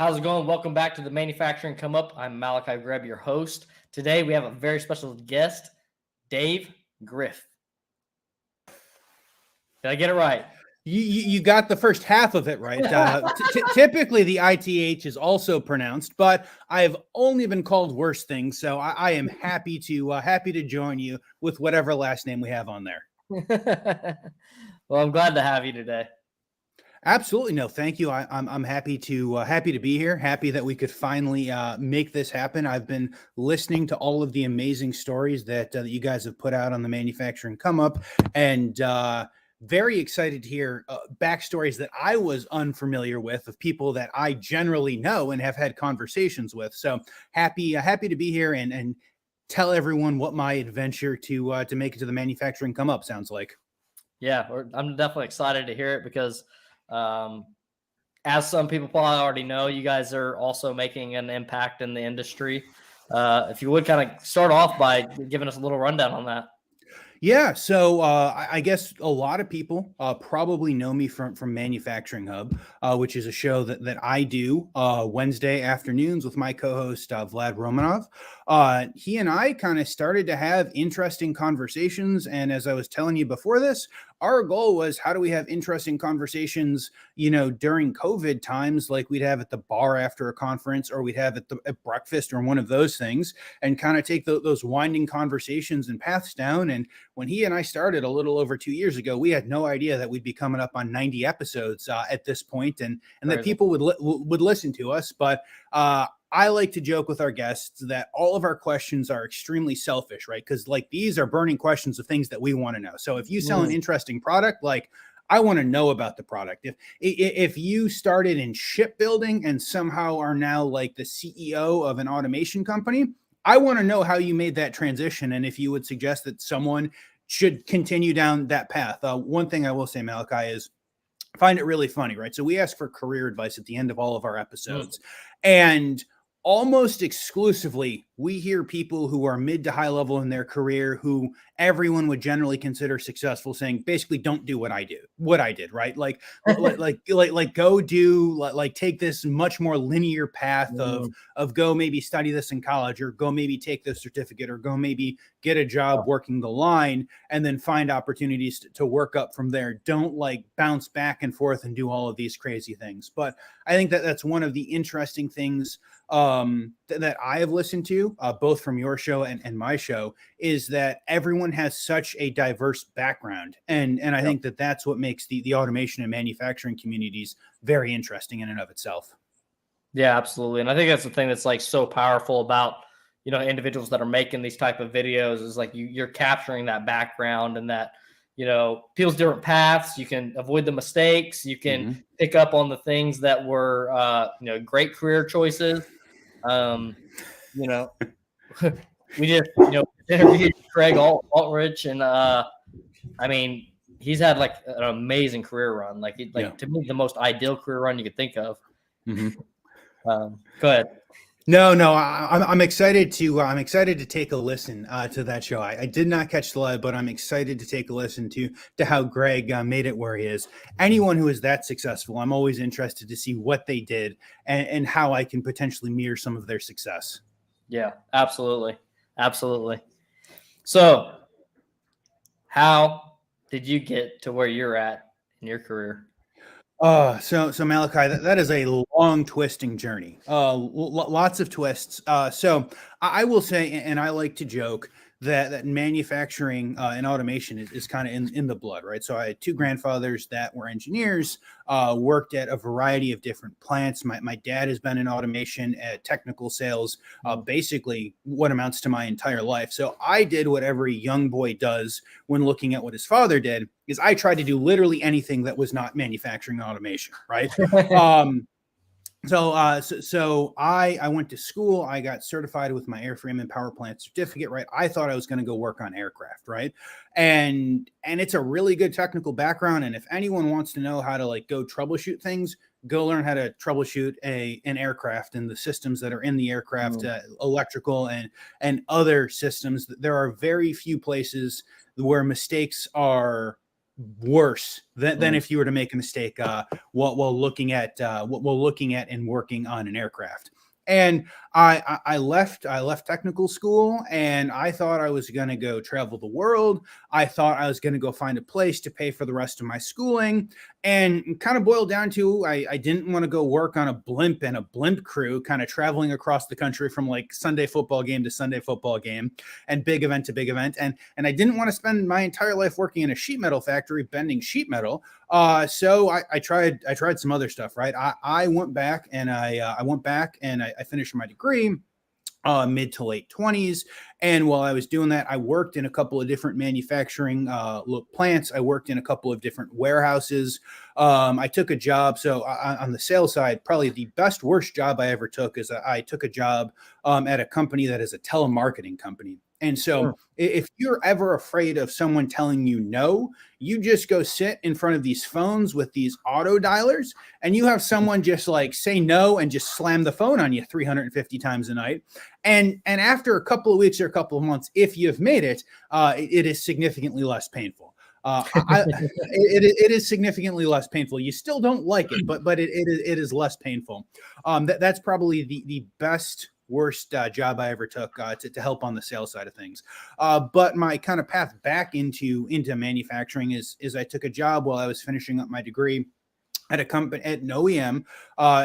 How's it going? Welcome back to the Manufacturing Come Up. I'm Malachi Greb, your host. Today we have a very special guest, Dave Griff. Did I get it right? You got the first half of it right. Typically, the ITH is also pronounced, but I have only been called worse things, so I am happy to join you with whatever last name we have on there. Well, I'm glad to have you today. Absolutely, no, thank you. I'm happy to be here. Happy that we could finally make this happen. I've been listening to all of the amazing stories that you guys have put out on the Manufacturing Come Up, and very excited to hear backstories that I was unfamiliar with of people that I generally know and have had conversations with. So happy to be here and tell everyone what my adventure to make it to the Manufacturing Come Up sounds like. Yeah, I'm definitely excited to hear it because as some people probably already know, you guys are also making an impact in the industry. If you would kind of start off by giving us a little rundown on that. Yeah, so I guess a lot of people probably know me from Manufacturing Hub, which is a show that I do Wednesday afternoons with my co-host Vlad Romanov. He and I kind of started to have interesting conversations, and as I was telling you before this, our goal was how do we have interesting conversations, during COVID times, like we'd have at the bar after a conference, or we'd have at breakfast or one of those things, and kind of take those winding conversations and paths down. And when he and I started a little over 2 years ago, we had no idea that we'd be coming up on 90 episodes at this point, and that people would listen to us. But I like to joke with our guests that all of our questions are extremely selfish, right? Because these are burning questions of things that we want to know. So if you sell an interesting product, I want to know about the product. If you started in shipbuilding and somehow are now like the CEO of an automation company, I want to know how you made that transition, and if you would suggest that someone should continue down that path. One thing I will say, Malachi, is find it really funny, right? So we ask for career advice at the end of all of our episodes, and almost exclusively we hear people who are mid to high level in their career, who everyone would generally consider successful, saying basically don't do what I did, right? Like go do take this much more linear path of go maybe study this in college, or go maybe take this certificate, or go maybe get a job working the line, and then find opportunities to work up from there. Don't bounce back and forth and do all of these crazy things. But I think that's one of the interesting things that I have listened to, both from your show and my show, is that everyone has such a diverse background. And I think that's what makes the automation and manufacturing communities very interesting in and of itself. Yeah, absolutely. And I think that's the thing that's so powerful about, individuals that are making these type of videos is you're capturing that background and that, people's different paths. You can avoid the mistakes. You can pick up on the things that were, great career choices. We just, interviewed Craig Altrich, and he's had an amazing career run. To me, the most ideal career run you could think of. Go ahead. No, I'm excited to take a listen to that show. I did not catch the live, but I'm excited to take a listen to how Greg made it where he is. Anyone who is that successful, I'm always interested to see what they did and how I can potentially mirror some of their success. Yeah, absolutely. So how did you get to where you're at in your career? So Malachi, that is a long twisting journey. Lots of twists. So I will say, and I like to joke that manufacturing and automation is kind of in the blood, right? So I had two grandfathers that were engineers, worked at a variety of different plants. My dad has been in automation at technical sales, basically what amounts to my entire life. So I did what every young boy does when looking at what his father did, is I tried to do literally anything that was not manufacturing automation, right? So I went to school. I got certified with my airframe and power plant certificate, right? I thought I was going to go work on aircraft, right? And it's a really good technical background. And if anyone wants to know how to go troubleshoot things, go learn how to troubleshoot an aircraft and the systems that are in the aircraft, electrical and other systems. There are very few places where mistakes are worse than if you were to make a mistake while looking at and working on an aircraft. And I left technical school, and I thought I was going to go travel the world. I thought I was going to go find a place to pay for the rest of my schooling, and kind of boiled down to I didn't want to go work on a blimp and a blimp crew, kind of traveling across the country from like Sunday football game to Sunday football game and big event to big event. And I didn't want to spend my entire life working in a sheet metal factory bending sheet metal. So I tried some other stuff, right? I went back and I finished my degree mid to late 20s. And while I was doing that, I worked in a couple of different manufacturing plants. I worked in a couple of different warehouses. I took a job. So on the sales side, probably the worst job I ever took is I took a job at a company that is a telemarketing company. And so if you're ever afraid of someone telling you no, you just go sit in front of these phones with these auto dialers, and you have someone just like say no and just slam the phone on you 350 times a night. And after a couple of weeks or a couple of months, if you've made it, it is significantly less painful. It is significantly less painful. You still don't like it, but it is less painful. That's probably the worst job I ever took to help on the sales side of things. But my kind of path back into manufacturing is I took a job while I was finishing up my degree at a company, at an OEM,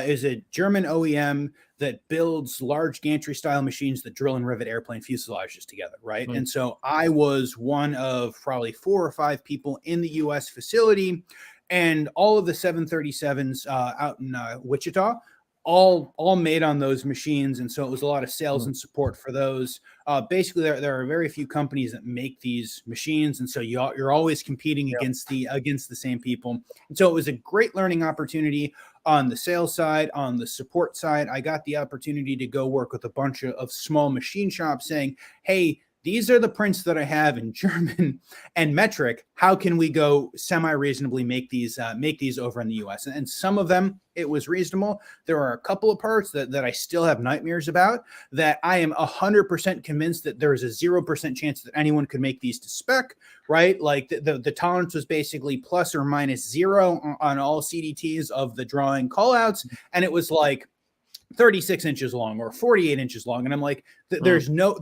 is a German OEM that builds large gantry style machines that drill and rivet airplane fuselages together, right? And so I was one of probably 4 or 5 people in the US facility, and all of the 737s out in Wichita, all made on those machines. And so it was a lot of sales and support for those. Basically, there are very few companies that make these machines, and so you're always competing against the same people. And so it was a great learning opportunity on the sales side. On the support side, I got the opportunity to go work with a bunch of small machine shops saying, hey, these are the prints that I have in German and metric. How can we go semi-reasonably make these over in the US? And some of them, it was reasonable. There are a couple of parts that I still have nightmares about, that I am 100% convinced that there is a 0% chance that anyone could make these to spec, right? Like the tolerance was basically plus or minus 0 on all CDTs of the drawing callouts. And it was like 36 inches long or 48 inches long. And I'm like, there's no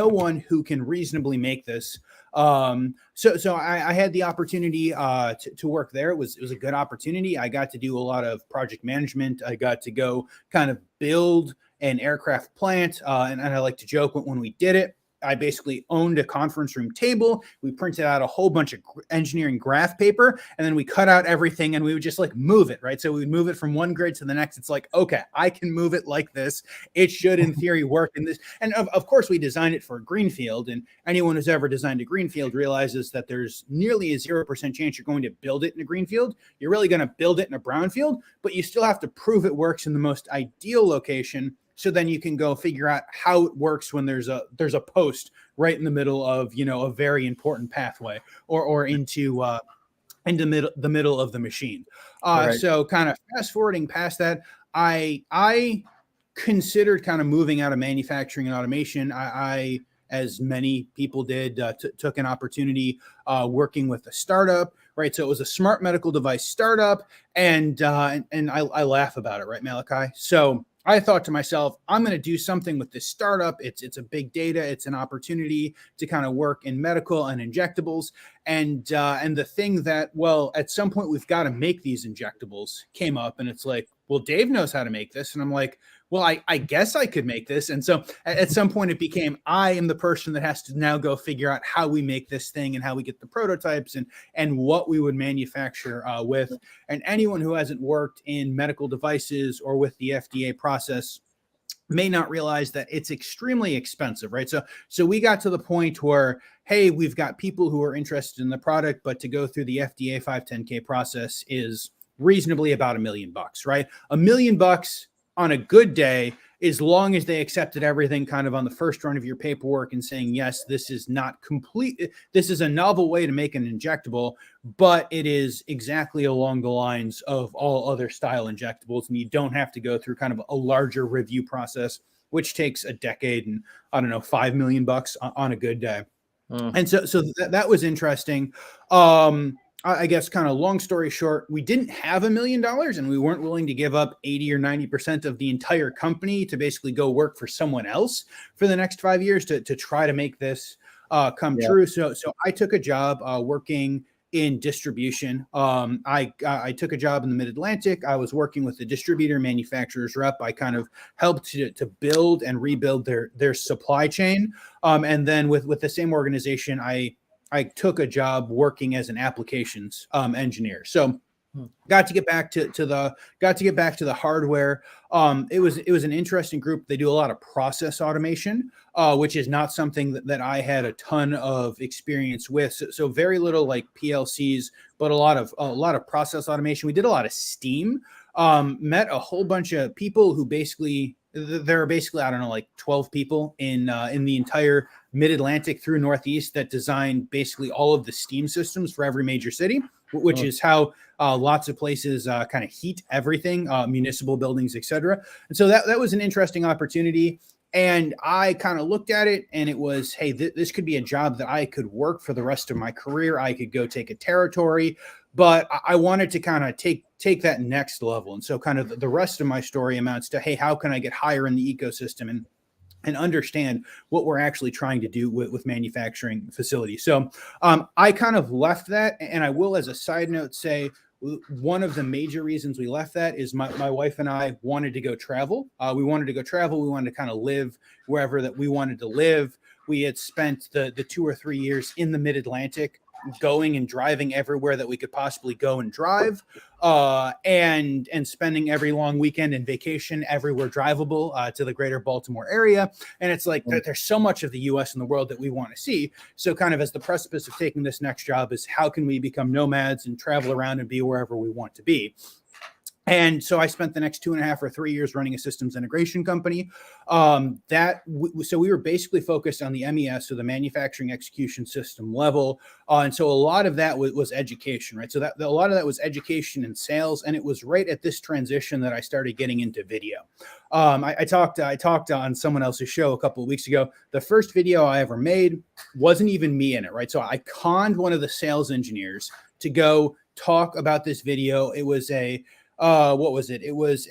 one who can reasonably make this. So I had the opportunity to work there. It was a good opportunity. I got to do a lot of project management. I got to go kind of build an aircraft plant. And I like to joke when we did it, I basically owned a conference room table. We printed out a whole bunch of engineering graph paper, and then we cut out everything and we would just like move it, right? So we would move it from one grid to the next. It's like, okay, I can move it like this. It should in theory work in this. And of course we designed it for a greenfield, and anyone who's ever designed a greenfield realizes that there's nearly a 0% chance you're going to build it in a greenfield. You're really going to build it in a brownfield, but you still have to prove it works in the most ideal location. So then you can go figure out how it works when there's a post right in the middle of, a very important pathway or into the middle of the machine. Right. So kind of fast forwarding past that, I considered kind of moving out of manufacturing and automation. I as many people did, took an opportunity working with a startup, right? So it was a smart medical device startup, and I laugh about it, right, Malachi? So I thought to myself, I'm going to do something with this startup. It's a big data. It's an opportunity to kind of work in medical and injectables. And the thing that, well, at some point we've got to make these injectables came up, and it's like, well, Dave knows how to make this. And I'm like, well, I guess I could make this. And so at some point it became, I am the person that has to now go figure out how we make this thing and how we get the prototypes and what we would manufacture with. And anyone who hasn't worked in medical devices or with the FDA process may not realize that it's extremely expensive, right? So we got to the point where, hey, we've got people who are interested in the product, but to go through the FDA 510K process is reasonably about $1 million, right? $1 million on a good day, as long as they accepted everything kind of on the first run of your paperwork and saying, yes, this is not complete. This is a novel way to make an injectable, but it is exactly along the lines of all other style injectables. And you don't have to go through kind of a larger review process, which takes a decade and $5 million on a good day. And so that was interesting. I guess kind of long story short, we didn't have $1 million and we weren't willing to give up 80 or 90% of the entire company to basically go work for someone else for the next 5 years to try to make this come true. So I took a job working in distribution. I took a job in the Mid-Atlantic. I was working with the distributor manufacturer's rep. I kind of helped to build and rebuild their supply chain. And then with the same organization, I took a job working as an applications engineer. So got to get back to the hardware. It was an interesting group. They do a lot of process automation, which is not something that I had a ton of experience with. So very little like PLCs, but a lot of process automation. We did a lot of Steam. Met a whole bunch of people who there are basically, I don't know, like 12 people in the entire Mid-Atlantic through Northeast that design basically all of the Steam systems for every major city, which is how lots of places kind of heat everything, municipal buildings, etc. And so that was an interesting opportunity. And I kind of looked at it and it was, hey, this could be a job that I could work for the rest of my career. I could go take a territory, but I wanted to kind of take that next level. And so kind of the rest of my story amounts to, hey, how can I get higher in the ecosystem and understand what we're actually trying to do with manufacturing facilities. So I kind of left that. And I will, as a side note, say one of the major reasons we left that is my wife and I wanted to go travel. We wanted to go travel. We wanted to kind of live wherever that we wanted to live. We had spent the 2 or 3 years in the Mid-Atlantic going and driving everywhere that we could possibly go and drive, and spending every long weekend and vacation everywhere drivable to the greater Baltimore area. And it's like there's so much of the US and the world that we want to see. So kind of as the precipice of taking this next job is how can we become nomads and travel around and be wherever we want to be. And so I spent the next 2.5 or 3 years running a systems integration company. So we were basically focused on the MES, so the manufacturing execution system level. And so a lot of that was education, right? So a lot of that was education and sales. And it was right at this transition that I started getting into video. I talked on someone else's show a couple of weeks ago. The first video I ever made wasn't even me in it, right? So I conned one of the sales engineers to go talk about this video. It was what was it? It was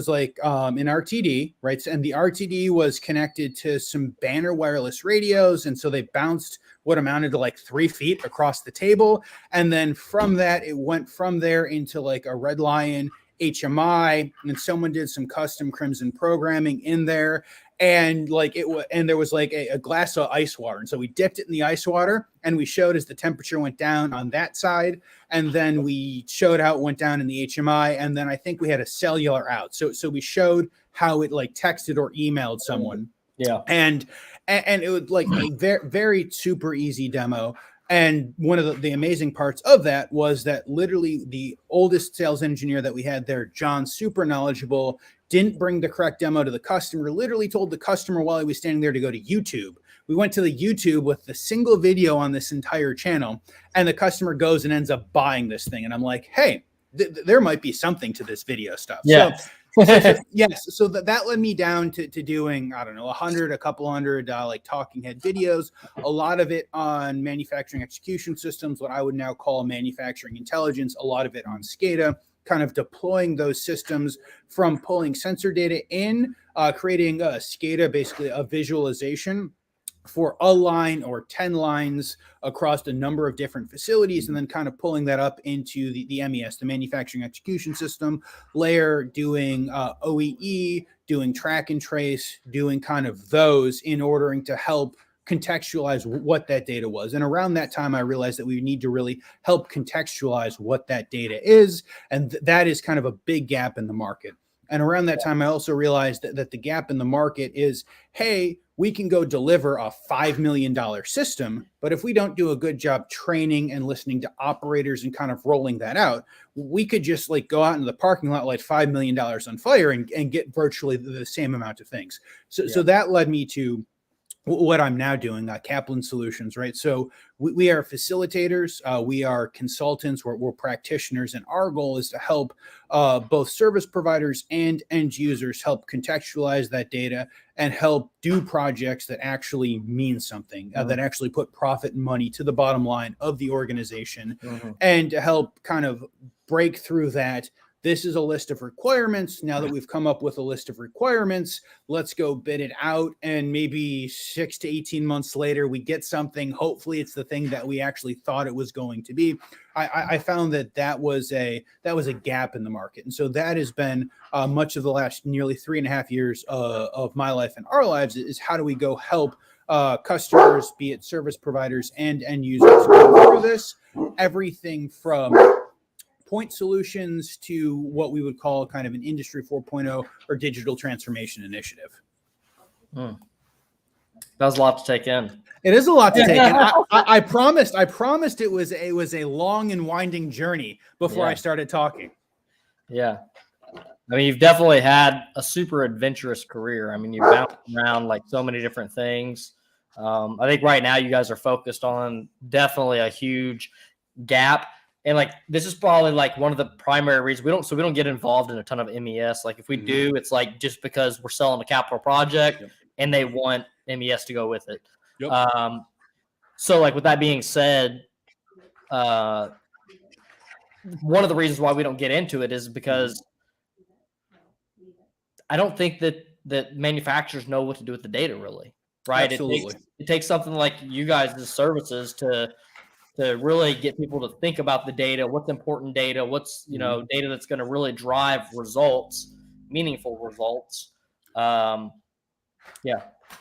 like an RTD, right? And the RTD was connected to some Banner wireless radios. And so they bounced what amounted to like 3 feet across the table. And then from that, it went from there into like a Red Lion HMI, and someone did some custom Crimson programming in there. And like and there was like a glass of ice water. And so we dipped it in the ice water and we showed as the temperature went down on that side. And then we showed how it went down in the HMI. And then I think we had a cellular out. So we showed how it like texted or emailed someone. Yeah. And it was like a very, very super easy demo. And one of the amazing parts of that was that literally the oldest sales engineer that we had there, John, super knowledgeable, didn't bring the correct demo to the customer, literally told the customer while he was standing there to go to YouTube. We went to the YouTube with the single video on this entire channel, and the customer goes and ends up buying this thing. And I'm like, hey, there might be something to this video stuff. Yeah. Yes. So that led me down to doing, I don't know, a couple hundred like talking head videos, a lot of it on manufacturing execution systems, what I would now call manufacturing intelligence, a lot of it on SCADA, kind of deploying those systems from pulling sensor data in, creating a SCADA, basically a visualization for a line or 10 lines across a number of different facilities, and then kind of pulling that up into the MES, the manufacturing execution system layer, doing OEE, doing track and trace, doing kind of those in ordering to help contextualize what that data was. And around that time, I realized that we need to really help contextualize what that data is. And that is kind of a big gap in the market. And around that time, I also realized that the gap in the market is, hey, we can go deliver a $5 million system, but if we don't do a good job training and listening to operators and kind of rolling that out, we could just like go out into the parking lot, light $5 million on fire and get virtually the same amount of things. So that led me to what I'm now doing, Kaplan Solutions, right? So we are facilitators, we are consultants, we're practitioners, and our goal is to help both service providers and end users help contextualize that data and help do projects that actually mean something, that actually put profit and money to the bottom line of the organization, and to help kind of break through that. This is a list of requirements. Now that we've come up with a list of requirements, let's go bid it out. And maybe 6 to 18 months later, we get something. Hopefully it's the thing that we actually thought it was going to be. I found that was a gap in the market. And so that has been much of the last nearly 3.5 years of my life and our lives, is how do we go help customers, be it service providers and end users, go through this. Everything from point solutions to what we would call kind of an industry 4.0 or digital transformation initiative. That was a lot to take in. It is a lot to take in. I promised it was a long and winding journey before I started talking. Yeah. I mean, you've definitely had a super adventurous career. I mean, you've bounced around like so many different things. I think right now you guys are focused on definitely a huge gap. And like, this is probably like one of the primary reasons we don't get involved in a ton of MES. Like if we do, it's like just because we're selling a capital project and they want MES to go with it. So like with that being said, one of the reasons why we don't get into it is because I don't think that manufacturers know what to do with the data really, right? Absolutely. It takes something like you guys' services to really get people to think about the data, what's important data, what's, data that's going to really drive results, meaningful results.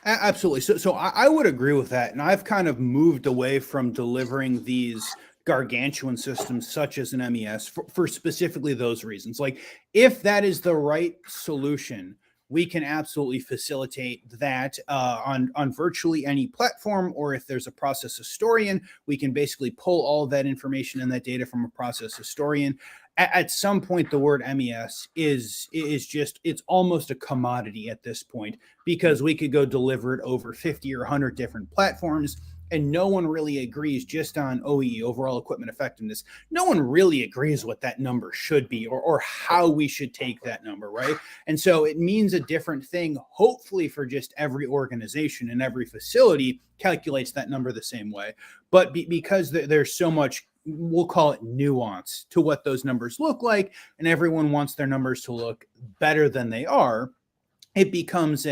Absolutely. So I would agree with that. And I've kind of moved away from delivering these gargantuan systems such as an MES for specifically those reasons. Like if that is the right solution, we can absolutely facilitate that on virtually any platform, or if there's a process historian, we can basically pull all of that information and that data from a process historian. At some point, the word MES is just, it's almost a commodity at this point, because we could go deliver it over 50 or 100 different platforms. And no one really agrees just on OEE, overall equipment effectiveness. No one really agrees what that number should be or how we should take that number, right? And so it means a different thing, hopefully for just every organization and every facility calculates that number the same way. But because there's so much, we'll call it nuance to what those numbers look like, and everyone wants their numbers to look better than they are, it becomes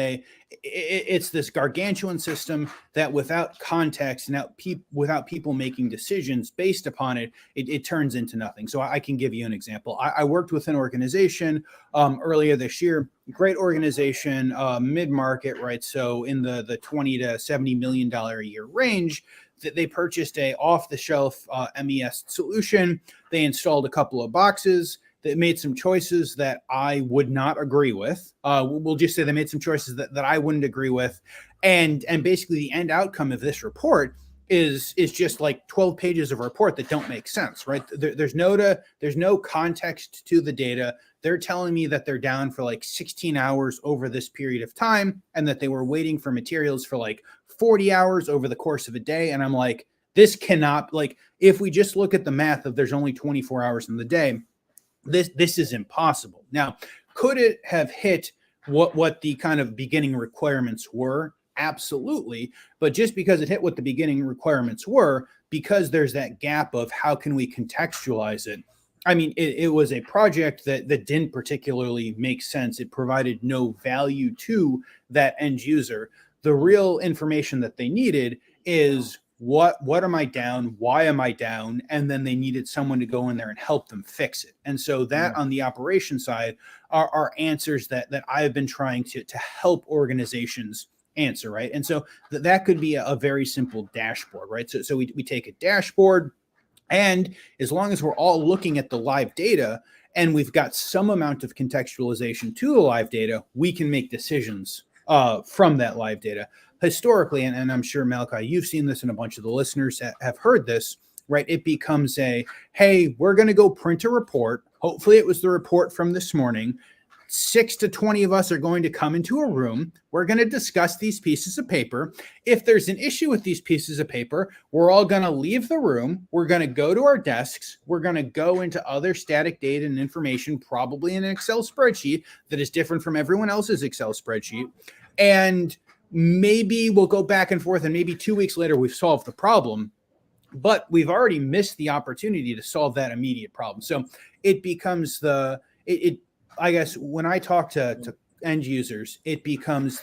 it's this gargantuan system that without context and without people making decisions based upon it, it turns into nothing. So I can give you an example. I worked with an organization earlier this year, great organization, mid-market, right? So in the 20 to $70 million a year range, that they purchased a off-the-shelf MES solution. They installed a couple of boxes. They made some choices that I would not agree with. We'll just say they made some choices that I wouldn't agree with. And basically the end outcome of this report is just like 12 pages of report that don't make sense, right? There's no context to the data. They're telling me that they're down for like 16 hours over this period of time, and that they were waiting for materials for like 40 hours over the course of a day. And I'm like, this cannot, like, if we just look at the math of there's only 24 hours in the day, this is impossible. Now, could it have hit what the kind of beginning requirements were? Absolutely. But just because it hit what the beginning requirements were, because there's that gap of how can we contextualize it? I mean, it was a project that didn't particularly make sense. It provided no value to that end user. The real information that they needed is what am I down? Why am I down? And then they needed someone to go in there and help them fix it. And so that on the operation side are answers that I have been trying to help organizations answer, right? And so that could be a very simple dashboard, right? So we take a dashboard, and as long as we're all looking at the live data and we've got some amount of contextualization to the live data, we can make decisions from that live data. Historically, and I'm sure, Malachi, you've seen this, and a bunch of the listeners have heard this, right? It becomes hey, we're going to go print a report. Hopefully it was the report from this morning. 6 to 20 of us are going to come into a room. We're going to discuss these pieces of paper. If there's an issue with these pieces of paper, we're all going to leave the room. We're going to go to our desks. We're going to go into other static data and information, probably in an Excel spreadsheet that is different from everyone else's Excel spreadsheet. And maybe we'll go back and forth, and maybe 2 weeks later, we've solved the problem. But we've already missed the opportunity to solve that immediate problem. So it becomes I guess when I talk to end users, it becomes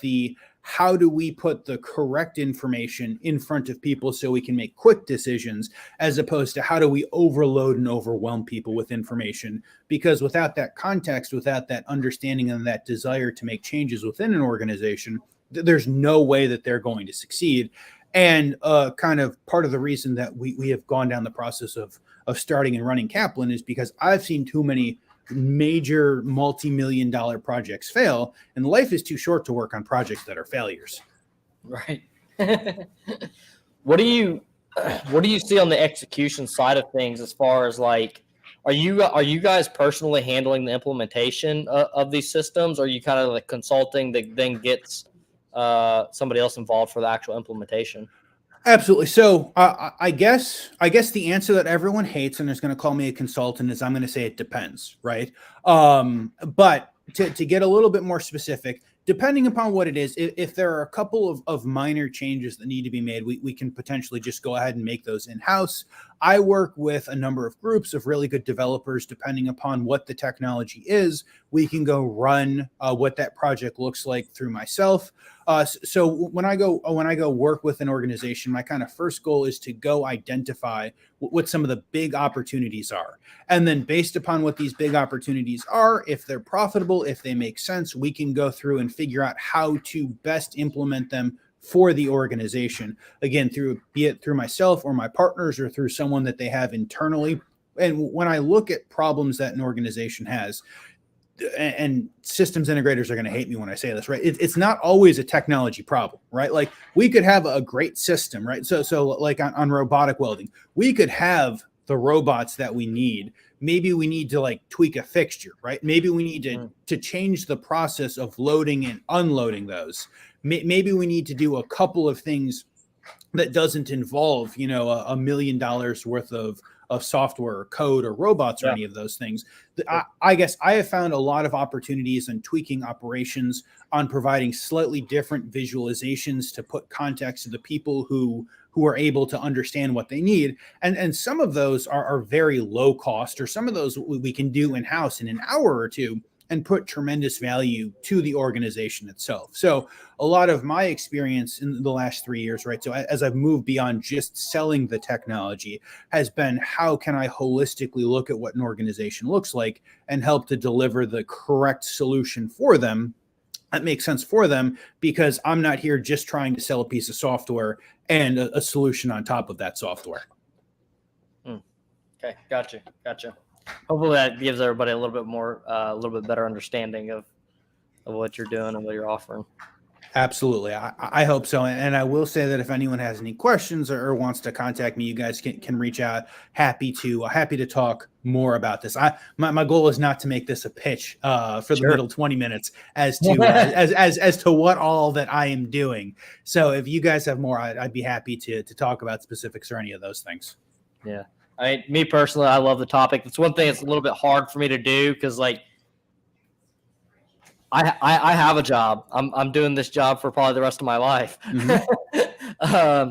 how do we put the correct information in front of people so we can make quick decisions, as opposed to how do we overload and overwhelm people with information? Because without that context, without that understanding and that desire to make changes within an organization, there's no way that they're going to succeed. And kind of part of the reason that we have gone down the process of starting and running Kaplan is because I've seen too many major multi-million-dollar projects fail, and life is too short to work on projects that are failures. Right. What do you see on the execution side of things, as far as like, are you guys personally handling the implementation of these systems, or are you kind of like consulting that then gets somebody else involved for the actual implementation? Absolutely. So I guess the answer that everyone hates and is going to call me a consultant is I'm going to say it depends, right? But to get a little bit more specific, depending upon what it is, if there are a couple of minor changes that need to be made, we can potentially just go ahead and make those in-house. I work with a number of groups of really good developers. Depending upon what the technology is, we can go run what that project looks like through myself. So when I go work with an organization, my kind of first goal is to go identify what some of the big opportunities are. And then based upon what these big opportunities are, if they're profitable, if they make sense, we can go through and figure out how to best implement them for the organization. Again, be it through myself or my partners or through someone that they have internally. And when I look at problems that an organization has, and systems integrators are going to hate me when I say this, right? It's not always a technology problem, right? Like we could have a great system, right? So like on robotic welding, we could have the robots that we need. Maybe we need to like tweak a fixture, right? Maybe we need to change the process of loading and unloading those. Maybe we need to do a couple of things that doesn't involve, $1 million worth of software or code or robots or any of those things. I guess I have found a lot of opportunities in tweaking operations, on providing slightly different visualizations to put context to the people who are able to understand what they need. And some of those are very low cost, or some of those we can do in-house in an hour or two and put tremendous value to the organization itself. So a lot of my experience in the last 3 years, right? So as I've moved beyond just selling the technology, has been how can I holistically look at what an organization looks like and help to deliver the correct solution for them that makes sense for them, because I'm not here just trying to sell a piece of software and a solution on top of that software. Okay. Gotcha. Hopefully that gives everybody a little bit better understanding of what you're doing and what you're offering. Absolutely. I hope so. And I will say that if anyone has any questions or wants to contact me, you guys can reach out. Happy to talk more about this. My goal is not to make this a pitch for the middle 20 minutes as to as to what all that I am doing. So if you guys have more, I'd be happy to talk about specifics or any of those things. Yeah. Me personally, I love the topic. It's one thing that's a little bit hard for me to do, because like I have a job. I'm doing this job for probably the rest of my life. Mm-hmm.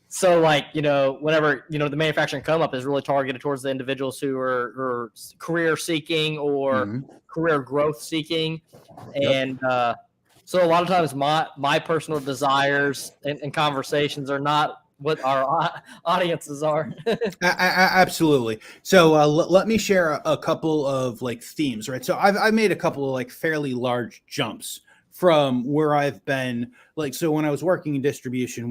So like, whenever, the manufacturing come up is really targeted towards the individuals who are career seeking or career growth seeking. And so a lot of times my personal desires and conversations are not what our audiences are. Absolutely. So let me share a couple of like themes, right? So I've made a couple of like fairly large jumps from where I've been. Like, so when I was working in distribution to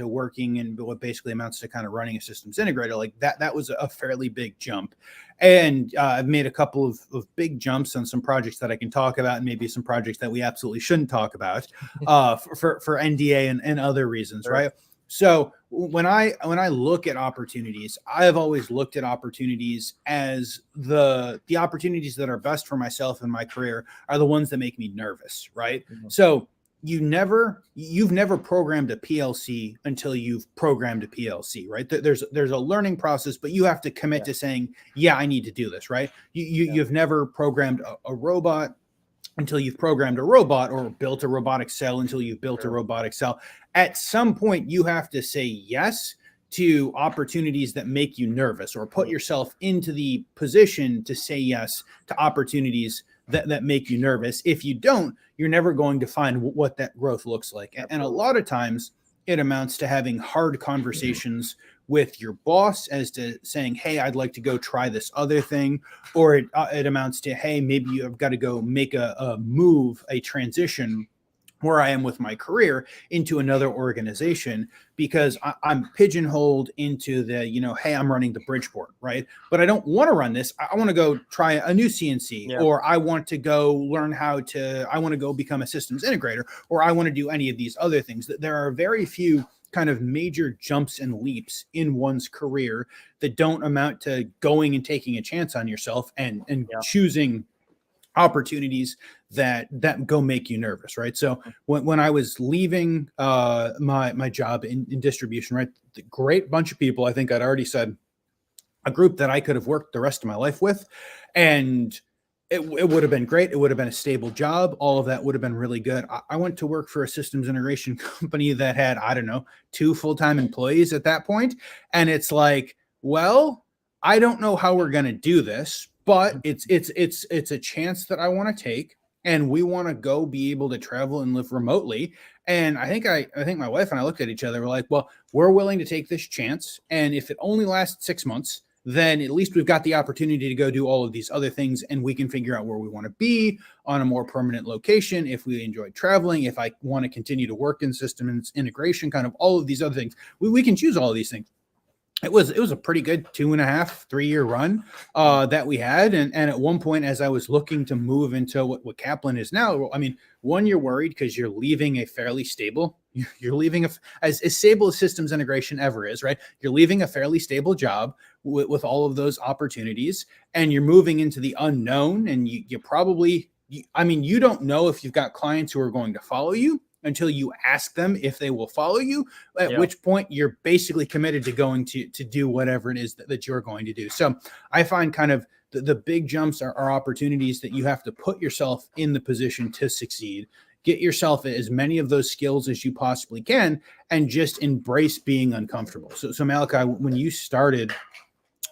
working in what basically amounts to kind of running a systems integrator, like that was a fairly big jump. And I've made a couple of big jumps on some projects that I can talk about, and maybe some projects that we absolutely shouldn't talk about for NDA and other reasons, right? So when I look at opportunities, I have always looked at opportunities as the opportunities that are best for myself and my career are the ones that make me nervous, right? Mhm. So you've never programmed a PLC until you've programmed a PLC, right? There's a learning process, but you have to commit to saying, yeah, I need to do this, right? You've never programmed a robot until you've programmed a robot, or built a robotic cell until you've built a robotic cell. At some point, you have to say yes to opportunities that make you nervous, or put yourself into the position to say yes to opportunities that make you nervous. If you don't, you're never going to find what that growth looks like. And a lot of times it amounts to having hard conversations with your boss as to saying, hey, I'd like to go try this other thing. Or it amounts to, hey, maybe you've got to go make a move, a transition where I am with my career into another organization, because I'm pigeonholed into the, hey, I'm running the Bridgeport, right? But I don't want to run this. I want to go try a new CNC, or I want to go learn I want to go become a systems integrator, or I want to do any of these other things. There are very few kind of major jumps and leaps in one's career that don't amount to going and taking a chance on yourself and choosing opportunities that go make you nervous, right? So when I was leaving my job in distribution, right, the great bunch of people, I think I'd already said, a group that I could have worked the rest of my life with, and it would have been great. It would have been a stable job. All of that would have been really good. I went to work for a systems integration company that had, I don't know, 2 full-time employees at that point. And it's like, well, I don't know how we're going to do this, but it's a chance that I want to take. And we want to go be able to travel and live remotely. And I think my wife and I looked at each other. We're like, well, we're willing to take this chance. And if it only lasts 6 months, then at least we've got the opportunity to go do all of these other things, and we can figure out where we want to be on a more permanent location. If we enjoy traveling, if I want to continue to work in systems integration, kind of all of these other things, we can choose all of these things. It was a pretty good 2.5, 3-year run that we had. And at one point, as I was looking to move into what Kaplan is now, I mean, one, you're worried because you're leaving a fairly stable, you're leaving as stable as systems integration ever is, right? You're leaving a fairly stable job with all of those opportunities, and you're moving into the unknown. And you probably, you don't know if you've got clients who are going to follow you until you ask them if they will follow you, at which point you're basically committed to going to do whatever it is that you're going to do. So I find kind of the big jumps are opportunities that you have to put yourself in the position to succeed. Get yourself as many of those skills as you possibly can, and just embrace being uncomfortable. So Malachi, when you started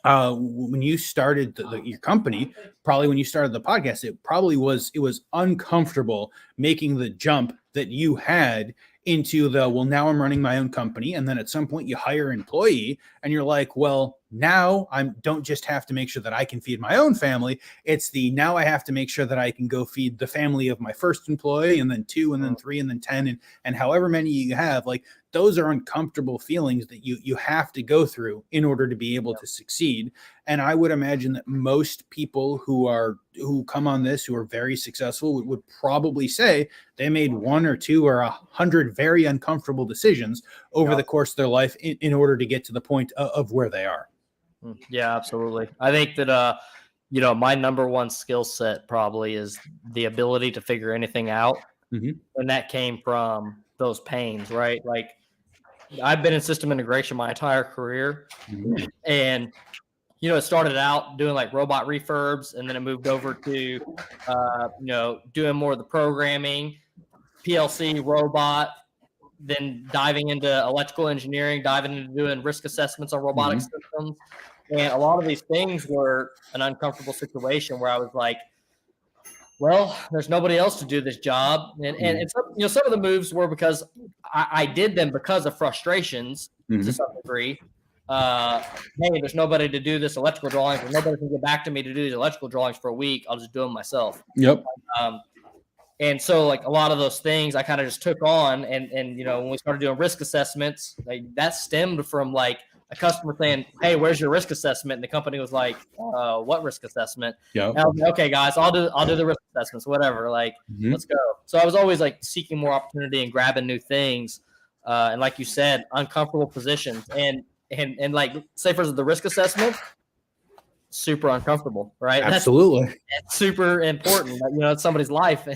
your company, probably when you started the podcast, it was uncomfortable making the jump that you had into now I'm running my own company. And then at some point you hire an employee, and you're like, well, now don't just have to make sure that I can feed my own family. It's now I have to make sure that I can go feed the family of my first employee, and then 2, and then 3, and then 10, and however many you have. Like, those are uncomfortable feelings that you have to go through in order to be able to succeed. And I would imagine that most people who come on this, who are very successful, would probably say they made 1 or 2 or 100 very uncomfortable decisions over the course of their life in order to get to the point of where they are. Yeah, absolutely. I think that, my number one skill set probably is the ability to figure anything out. Mm-hmm. And that came from those pains, right? Like, I've been in system integration my entire career. Mm-hmm. And, it started out doing like robot refurbs, and then it moved over to, doing more of the programming, PLC, robot, then diving into electrical engineering, diving into doing risk assessments on robotic systems. And a lot of these things were an uncomfortable situation where I was like, well, there's nobody else to do this job. And some of the moves were because I did them because of frustrations to some degree. Hey, there's nobody to do this electrical drawings, or nobody can get back to me to do these electrical drawings for a week. I'll just do them myself. Yep. And so, like, a lot of those things I kind of just took on, and when we started doing risk assessments, like, that stemmed from like a customer saying, "Hey, where's your risk assessment?" And the company was like, "What risk assessment?" Yeah. I was like, "Okay, guys, I'll do the risk assessments, whatever. Like, let's go." So I was always like seeking more opportunity and grabbing new things. and like you said, uncomfortable positions. And like, say for the risk assessment, super uncomfortable, right? Absolutely. That's super important. You know, it's somebody's life.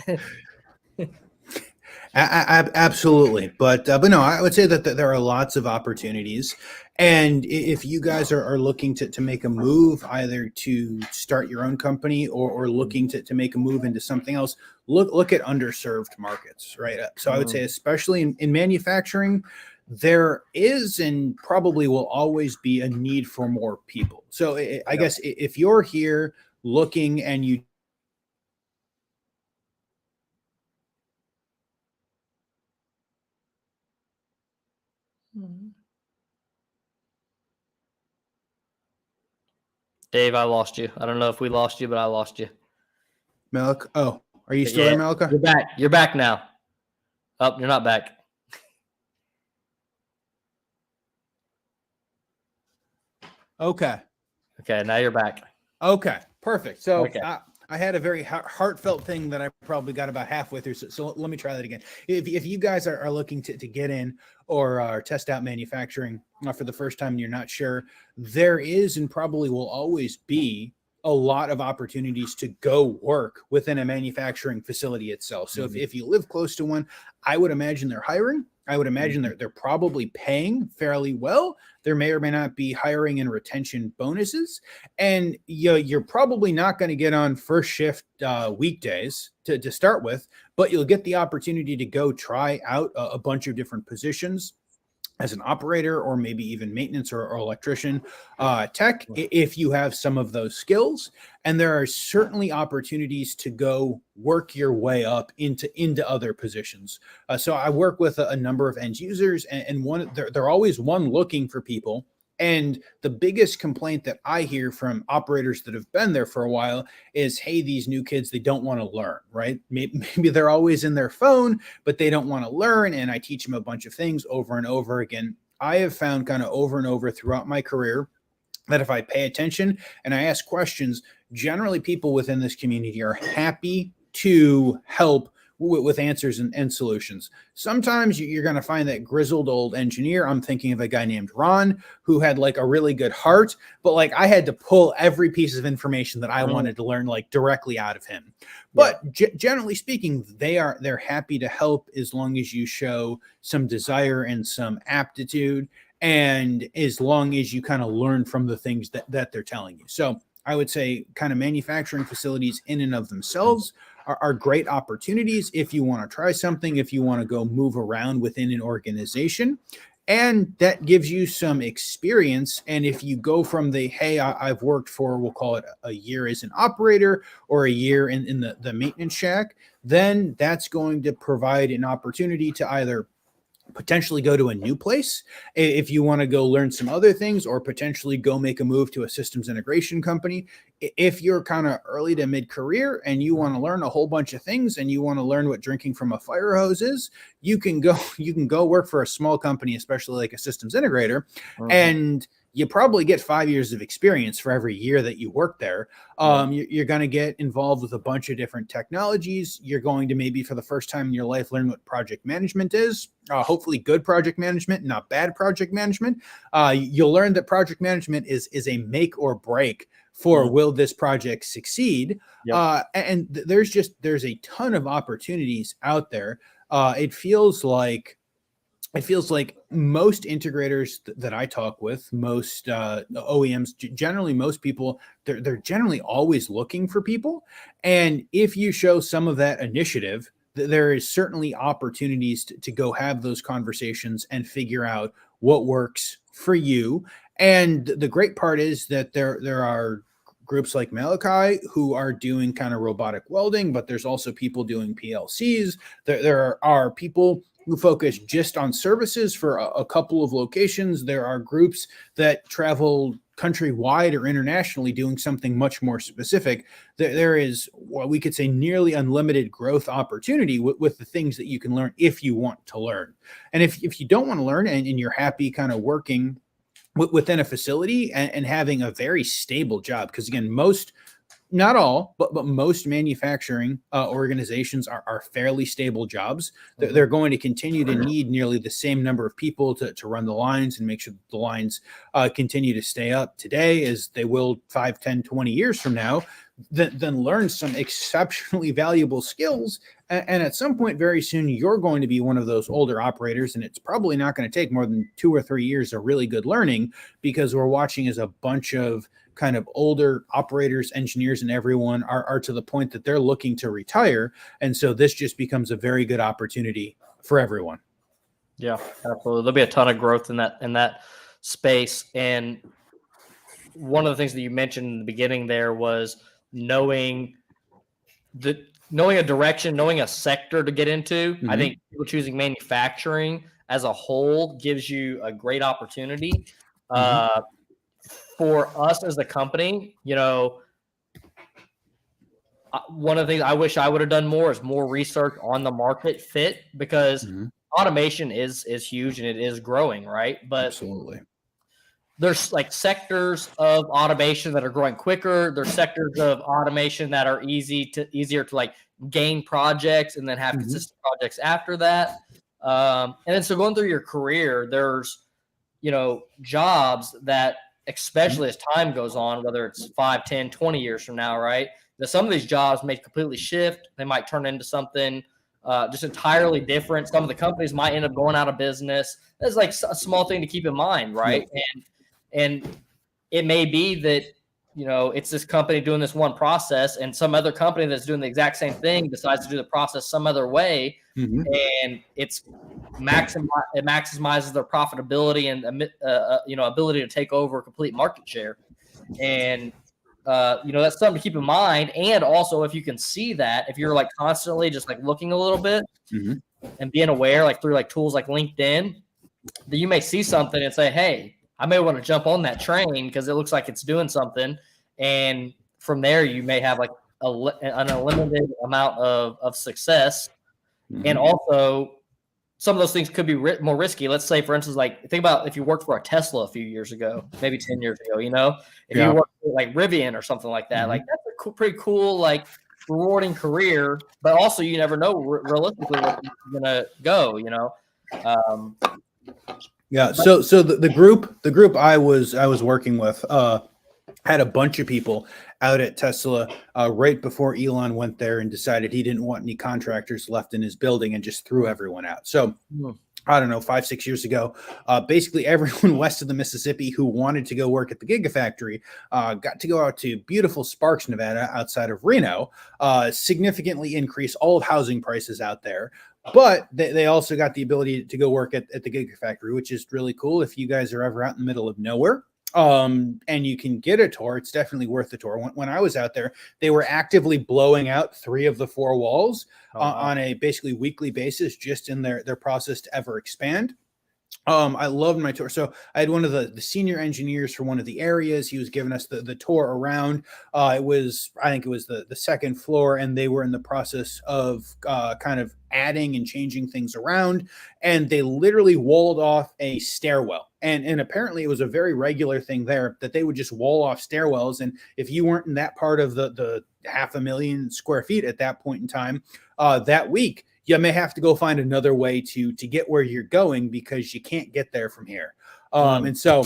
Absolutely, but no, I would say that there are lots of opportunities, and if you guys are looking to make a move, either to start your own company or looking to make a move into something else, look at underserved markets, right? So I would say, especially in manufacturing, there is and probably will always be a need for more people. So I guess if you're here looking and you Dave, I lost you. I don't know if we lost you, but I lost you. Malik, oh, are you still there, Malika? You're back. You're back now. Oh, you're not back. Okay. Okay, now you're back. Okay, perfect. So Okay. I had a very heartfelt thing that I probably got about halfway through. So let me try that again. If you guys are looking to get in or test out manufacturing for the first time and you're not sure, there is and probably will always be a lot of opportunities to go work within a manufacturing facility itself. So if you live close to one, I would imagine they're hiring. I would imagine they're probably paying fairly well. There may or may not be hiring and retention bonuses. And you're probably not going to get on first shift weekdays to start with, but you'll get the opportunity to go try out a bunch of different positions as an operator or maybe even maintenance or electrician tech if you have some of those skills. And there are certainly opportunities to go work your way up into other positions. So I work with a number of end users, and one they're always looking for people. And the biggest complaint that I hear from operators that have been there for a while is, hey, these new kids, they don't want to learn, right? Maybe they're always in their phone, but they don't want to learn. And I teach them a bunch of things over and over again. I have found kind of over and over throughout my career that if I pay attention and I ask questions, generally people within this community are happy to help with answers and solutions. Sometimes you're going to find that grizzled old engineer. I'm thinking of a guy named Ron who had like a really good heart, but like I had to pull every piece of information that I wanted to learn like directly out of him. But generally speaking, they're happy to help as long as you show some desire and some aptitude, and as long as you kind of learn from the things that they're telling you. So I would say kind of manufacturing facilities in and of themselves are great opportunities if you want to try something, if you want to go move around within an organization. And that gives you some experience. And if you go from hey, I've worked for, we'll call it a year as an operator or a year in the maintenance shack, then that's going to provide an opportunity to either potentially go to a new place if you want to go learn some other things, or potentially go make a move to a systems integration company. If you're kind of early to mid career and you want to learn a whole bunch of things and you want to learn what drinking from a fire hose is, you can go work for a small company, especially like a systems integrator, and you probably get 5 years of experience for every year that you work there. You're going to get involved with a bunch of different technologies. You're going to maybe for the first time in your life learn what project management is. Hopefully good project management, not bad project management. You'll learn that project management is a make or break for will this project succeed. And there's a ton of opportunities out there. It feels like most integrators that I talk with, most OEMs, generally most people, they're generally always looking for people. And if you show some of that initiative, there is certainly opportunities to go have those conversations and figure out what works for you. And the great part is that there are groups like Malachi who are doing kind of robotic welding, but there's also people doing PLCs. There are people who focus just on services for a couple of locations. There are groups that travel countrywide or internationally doing something much more specific. There is what we could say nearly unlimited growth opportunity with the things that you can learn if you want to learn. And if you don't want to learn and you're happy kind of working within a facility and having a very stable job, because again, most Not all, but most manufacturing organizations are fairly stable jobs. They're going to continue to need nearly the same number of people to run the lines and make sure that the lines continue to stay up today as they will 5, 10, 20 years from now. Then learn some exceptionally valuable skills. And at some point very soon, you're going to be one of those older operators. And it's probably not going to take more than 2 or 3 years of really good learning, because we're watching as a bunch of kind of older operators, engineers, and everyone are to the point that they're looking to retire. And so this just becomes a very good opportunity for everyone. Yeah, absolutely. There'll be a ton of growth in that space. And one of the things that you mentioned in the beginning there was knowing a direction, knowing a sector to get into. I think people choosing manufacturing as a whole gives you a great opportunity. For us as a company, one of the things I wish I would have done more is more research on the market fit, because automation is huge and it is growing, right? But absolutely, there's like sectors of automation that are growing quicker. There's sectors of automation that are easier to like gain projects and then have consistent projects after that. And then so going through your career, there's jobs that, especially as time goes on, whether it's 5, 10, 20 years from now, right? That some of these jobs may completely shift. They might turn into something just entirely different. Some of the companies might end up going out of business. That's like a small thing to keep in mind, right? And it may be that, it's this company doing this one process, and some other company that's doing the exact same thing decides to do the process some other way, and it maximizes their profitability and ability to take over complete market share. And that's something to keep in mind. And also, if you can see that, if you're like constantly just like looking a little bit and being aware, like through like tools like LinkedIn, that you may see something and say, hey, I may want to jump on that train because it looks like it's doing something. And from there, you may have like an unlimited amount of success. And also, some of those things could be more risky. Let's say, for instance, like think about if you worked for a Tesla a few years ago, maybe 10 years ago, if you worked for like Rivian or something like that, like that's a pretty cool, like rewarding career, but also you never know realistically where you're going to go, So the group I was working with had a bunch of people out at Tesla right before Elon went there and decided he didn't want any contractors left in his building and just threw everyone out. So I don't know, 5, 6 years ago, basically everyone west of the Mississippi who wanted to go work at the Gigafactory got to go out to beautiful Sparks, Nevada, outside of Reno, significantly increase all of housing prices out there. But they also got the ability to go work at the Gigafactory, which is really cool. If you guys are ever out in the middle of nowhere, and you can get a tour, it's definitely worth the tour. When I was out there, they were actively blowing out 3 of the 4 walls on a basically weekly basis, just in their process to ever expand. I loved my tour. So I had one of the senior engineers for one of the areas. He was giving us the tour around. I think it was the second floor, and they were in the process of kind of adding and changing things around. And they literally walled off a stairwell. And apparently it was a very regular thing there that they would just wall off stairwells. And if you weren't in that part of the 500,000 square feet at that point in time, that week, you may have to go find another way to get where you're going because you can't get there from here. And so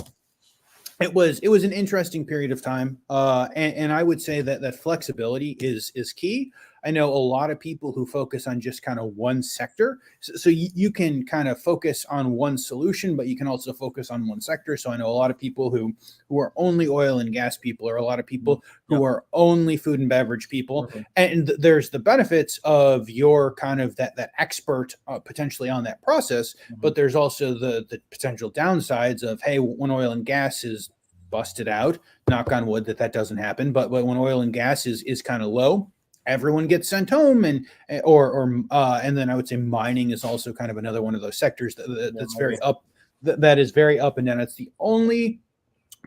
it was an interesting period of time. And I would say that flexibility is key. I know a lot of people who focus on just kind of one sector. So you can kind of focus on one solution, but you can also focus on one sector. So I know a lot of people who are only oil and gas people, or a lot of people who are only food and beverage people. And there's the benefits of your kind of that expert potentially on that process, but there's also the potential downsides of, hey, when oil and gas is busted out, knock on wood that doesn't happen, but when oil and gas is kind of low, everyone gets sent home, and then I would say mining is also kind of another one of those sectors that's very up, that is very up and down. It's the only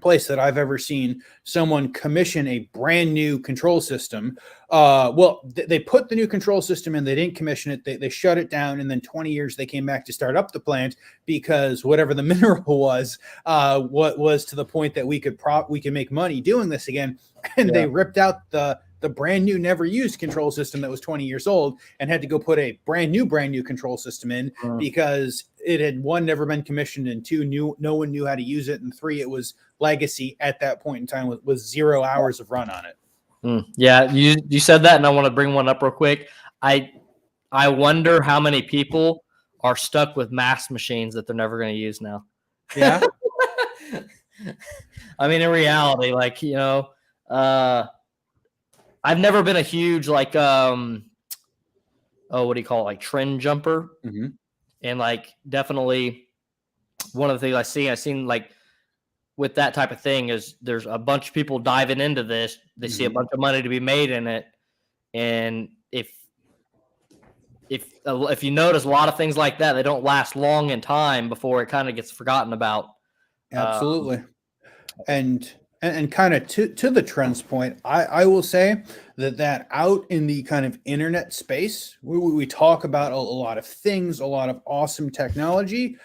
place that I've ever seen someone commission a brand new control system. They put the new control system in, they didn't commission it, they shut it down, and then 20 years they came back to start up the plant because whatever the mineral was, what was to the point that we could make money doing this again, and they ripped out the the brand new, never used control system that was 20 years old and had to go put a brand new control system in because it had, one, never been commissioned, and two, no one knew how to use it, and three, it was legacy at that point in time with 0 hours of run on it. Yeah, you said that, and I want to bring one up real quick. I wonder how many people are stuck with mass machines that they're never going to use now. Yeah. I mean, in reality, like, I've never been a huge, like, what do you call it? Like trend jumper. Mm-hmm. And like, definitely one of the things I've seen like with that type of thing is there's a bunch of people diving into this. They see a bunch of money to be made in it. And if you notice, a lot of things like that, they don't last long in time before it kind of gets forgotten about. Absolutely. And kind of to the trends point, I will say that out in the kind of internet space, we talk about a lot of things, a lot of awesome technology.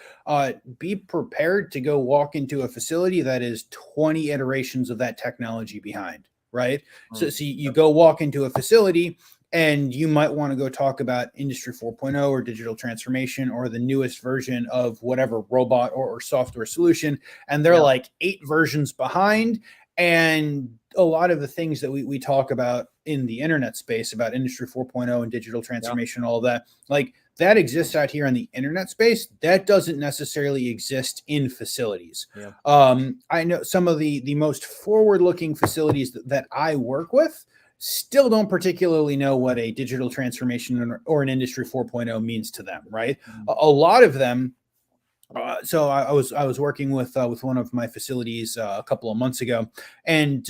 Be prepared to go walk into a facility that is 20 iterations of that technology behind, right? So you go walk into a facility, and you might want to go talk about Industry 4.0 or digital transformation or the newest version of whatever robot or software solution. And they're like 8 versions behind. And a lot of the things that we talk about in the internet space about Industry 4.0 and digital transformation, all of that, like that exists out here in the internet space. That doesn't necessarily exist in facilities. I know some of the most forward-looking facilities that I work with still don't particularly know what a digital transformation or an Industry 4.0 means to them, right? A lot of them. So I was working with one of my facilities a couple of months ago, and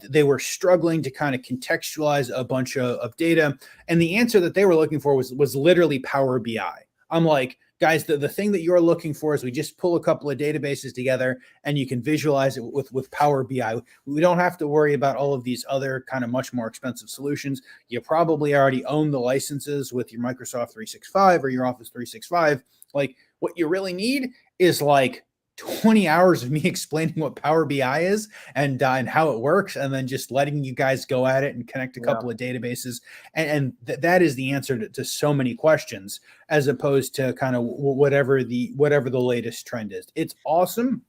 they were struggling to kind of contextualize a bunch of data, and the answer that they were looking for was literally Power BI. I'm like, guys, the thing that you're looking for is we just pull a couple of databases together and you can visualize it with Power BI. We don't have to worry about all of these other kind of much more expensive solutions. You probably already own the licenses with your Microsoft 365 or your Office 365. Like, what you really need is like 20 hours of me explaining what Power BI is and how it works, and then just letting you guys go at it and connect a couple of databases. And that is the answer to so many questions, as opposed to kind of whatever the latest trend is. It's awesome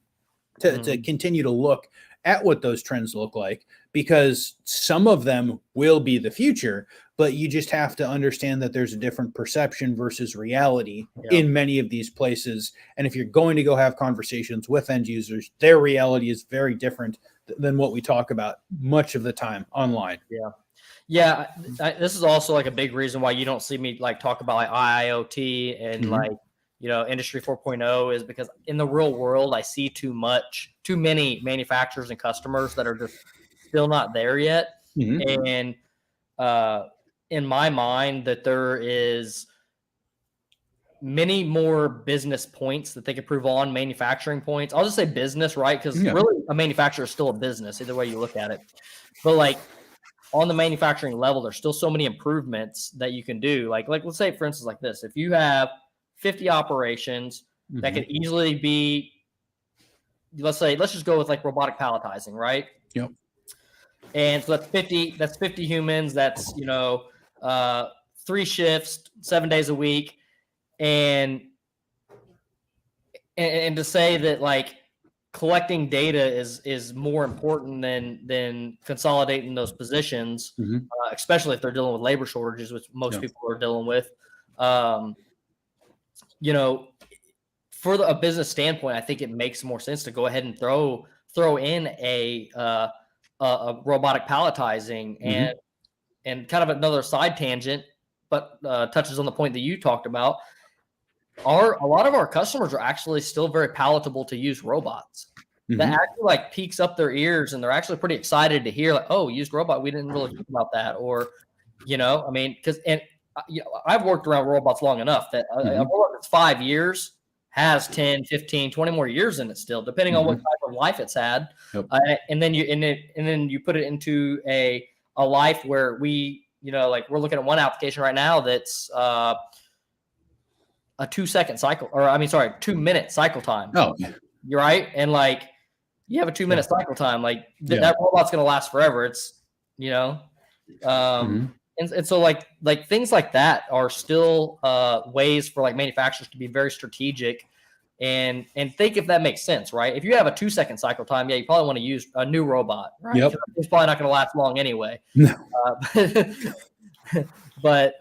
to continue to look at what those trends look like, because some of them will be the future, but you just have to understand that there's a different perception versus reality in many of these places. And if you're going to go have conversations with end users, their reality is very different than what we talk about much of the time online. This is also like a big reason why you don't see me like talk about like IoT and like, Industry 4.0, is because in the real world, I see too many manufacturers and customers that are just still not there yet. And in my mind, that there is many more business points that they could prove on, manufacturing points. I'll just say business, right? Because really a manufacturer is still a business, either way you look at it. But like on the manufacturing level, there's still so many improvements that you can do. Like let's say, for instance, like this, if you have 50 operations that could easily be, let's just go with like robotic palletizing, right? And so that's 50 humans. That's, 3 shifts, 7 days a week. And to say that like collecting data is more important than consolidating those positions, especially if they're dealing with labor shortages, which most people are dealing with. For a business standpoint, I think it makes more sense to go ahead and throw in a robotic palletizing. And kind of another side tangent, but touches on the point that you talked about. A lot of our customers are actually still very palatable to use robots. That actually like peaks up their ears, and they're actually pretty excited to hear like, oh, used robot, we didn't really think about that. Or, I've worked around robots long enough that a robot that's 5 years has 10, 15, 20 more years in it still, depending on what type of life it's had. And then you put it into a life where we're looking at one application right now that's a 2-second cycle, 2-minute cycle time. You're right. And like, you have a 2-minute cycle time, like that robot's going to last forever. It's, And so like things like that are still ways for like manufacturers to be very strategic and think if that makes sense, right? If you have a 2-second cycle time, yeah, you probably want to use a new robot, right? Yep. It's probably not going to last long anyway. No. But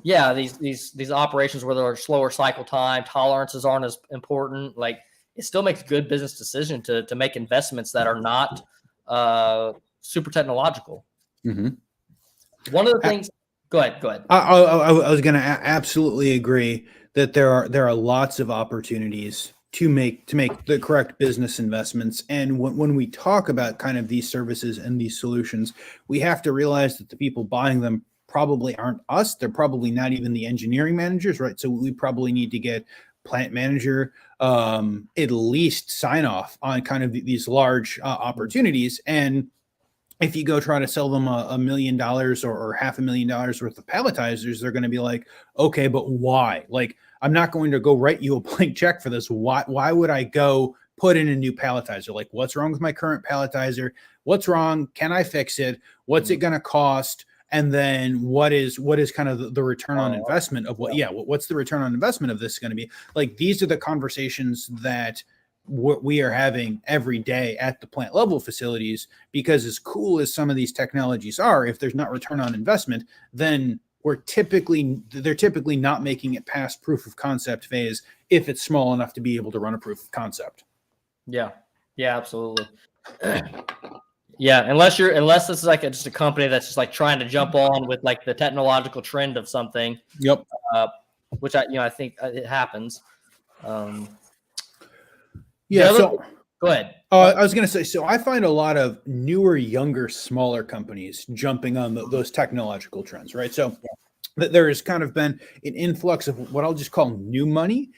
yeah, these operations where there are slower cycle time, tolerances aren't as important. Like it still makes good business decision to make investments that are not super technological. One of the things. Go ahead. I was going to absolutely agree that there are lots of opportunities to make the correct business investments. And when we talk about kind of these services and these solutions, we have to realize that the people buying them probably aren't us. They're probably not even the engineering managers, right? So we probably need to get plant manager at least sign off on kind of these large opportunities. And if you go try to sell them $1 million or $500,000 worth of palletizers, they're going to be like, okay, but why? Like, I'm not going to go write you a blank check for this. Why would I go put in a new palletizer? Like, what's wrong with my current palletizer? What's wrong? Can I fix it? What's it going to cost? And then what is kind of the return on investment of what's the return on investment of this going to be? Like, these are the conversations that we are having every day at the plant level facilities, because as cool as some of these technologies are, if there's not return on investment, then they're typically not making it past proof of concept phase if it's small enough to be able to run a proof of concept. Yeah, absolutely. Yeah, unless this is like just a company that's just like trying to jump on with like the technological trend of something. Yep. Which I think it happens. So go ahead. I was going to say, so I find a lot of newer, younger, smaller companies jumping on those technological trends, right? So there has kind of been an influx of what I'll just call new money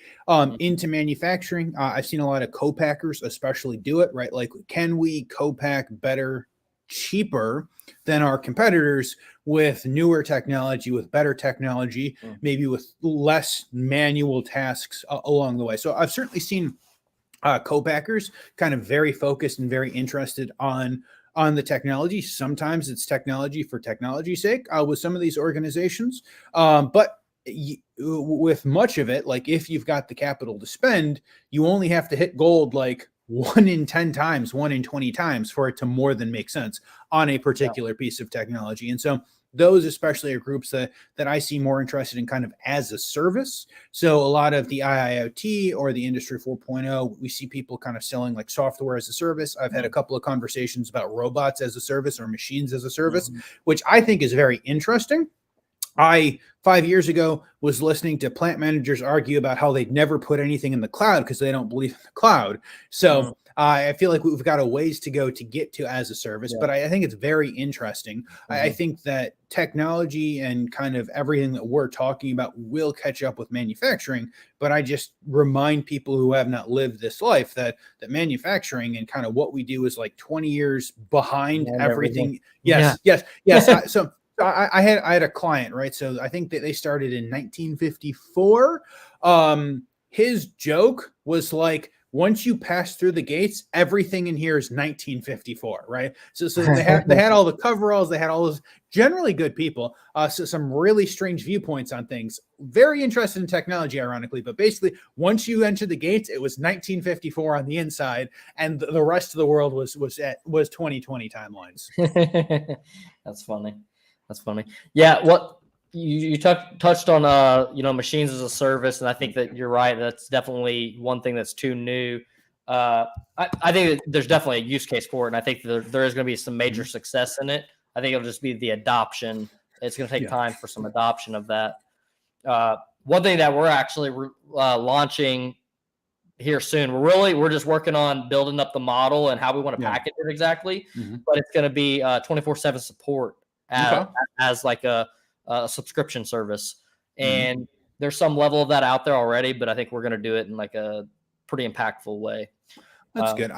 into manufacturing. I've seen a lot of co-packers especially do it, right? Like, can we co-pack better, cheaper than our competitors with newer technology, with better technology, maybe with less manual tasks along the way? So I've certainly seen co-packers kind of very focused and very interested on the technology. Sometimes it's technology for technology's sake with some of these organizations. But with much of it, like if you've got the capital to spend, you only have to hit gold like 1 in 10 times, 1 in 20 times for it to more than make sense on a particular piece of technology. And so those especially are groups that I see more interested in kind of as a service. So a lot of the IIoT or the Industry 4.0, we see people kind of selling like software as a service. I've had a couple of conversations about robots as a service or machines as a service, which I think is very interesting. I 5 years ago was listening to plant managers argue about how they'd never put anything in the cloud because they don't believe in the cloud. So I feel like we've got a ways to go to get to as a service, but I think it's very interesting. I think that technology and kind of everything that we're talking about will catch up with manufacturing, but I just remind people who have not lived this life that manufacturing and kind of what we do is like 20 years behind everything. Yes. So I had a client, right? So I think that they started in 1954. His joke was like, once you pass through the gates, everything in here is 1954, right? So they had all the coveralls, they had all those generally good people. So some really strange viewpoints on things. Very interested in technology, ironically, but basically, once you enter the gates, it was 1954 on the inside, and the rest of the world was 2020 timelines. That's funny. Yeah, what you touched on, machines as a service, and I think that you're right. That's definitely one thing that's too new. I think that there's definitely a use case for it, and I think there is going to be some major success in it. I think it'll just be the adoption. It's going to take time for some adoption of that. One thing that we're actually launching here soon, we're just working on building up the model and how we want to package it exactly, but it's going to be 24/7 support as like a subscription service. And there's some level of that out there already, but I think we're going to do it in like a pretty impactful way. That's good.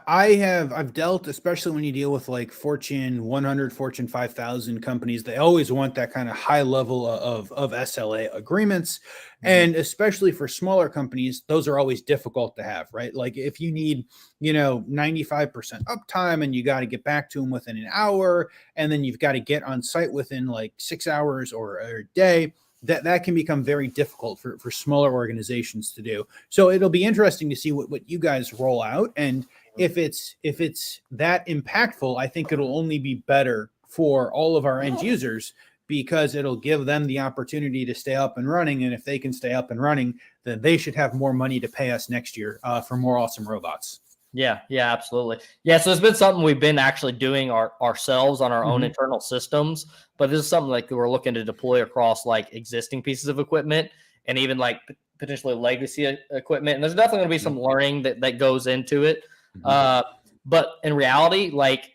I've dealt, especially when you deal with like Fortune 100, Fortune 5,000 companies, they always want that kind of high level of SLA agreements. Mhm. And especially for smaller companies, those are always difficult to have, right? Like if you need, 95% uptime and you got to get back to them within an hour, and then you've got to get on site within like 6 hours or a day, that can become very difficult for smaller organizations to do. So it'll be interesting to see what you guys roll out. And if it's that impactful, I think it'll only be better for all of our end users because it'll give them the opportunity to stay up and running. And if they can stay up and running, then they should have more money to pay us next year for more awesome robots. Yeah, yeah, absolutely. Yeah, so it's been something we've been actually doing ourselves on our own Mhm. internal systems, but this is something like we're looking to deploy across like existing pieces of equipment and even like potentially legacy equipment. And there's definitely going to be Yeah. some learning that goes into it. Mhm. Uh, but in reality, like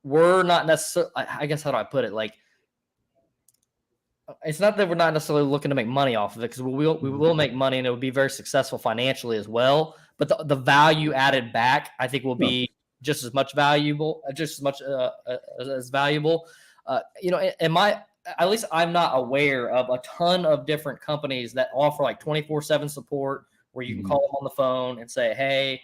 we're not necessarily, I guess, how do I put it? Like, it's not that we're not necessarily looking to make money off of it because we Mhm. will make money and it will be very successful financially as well. But the value added back, I think, will Yeah. be just as much valuable, just as much as valuable. In my at least I'm not aware of a ton of different companies that offer like 24/7 support where you can Mhm. call them on the phone and say, hey,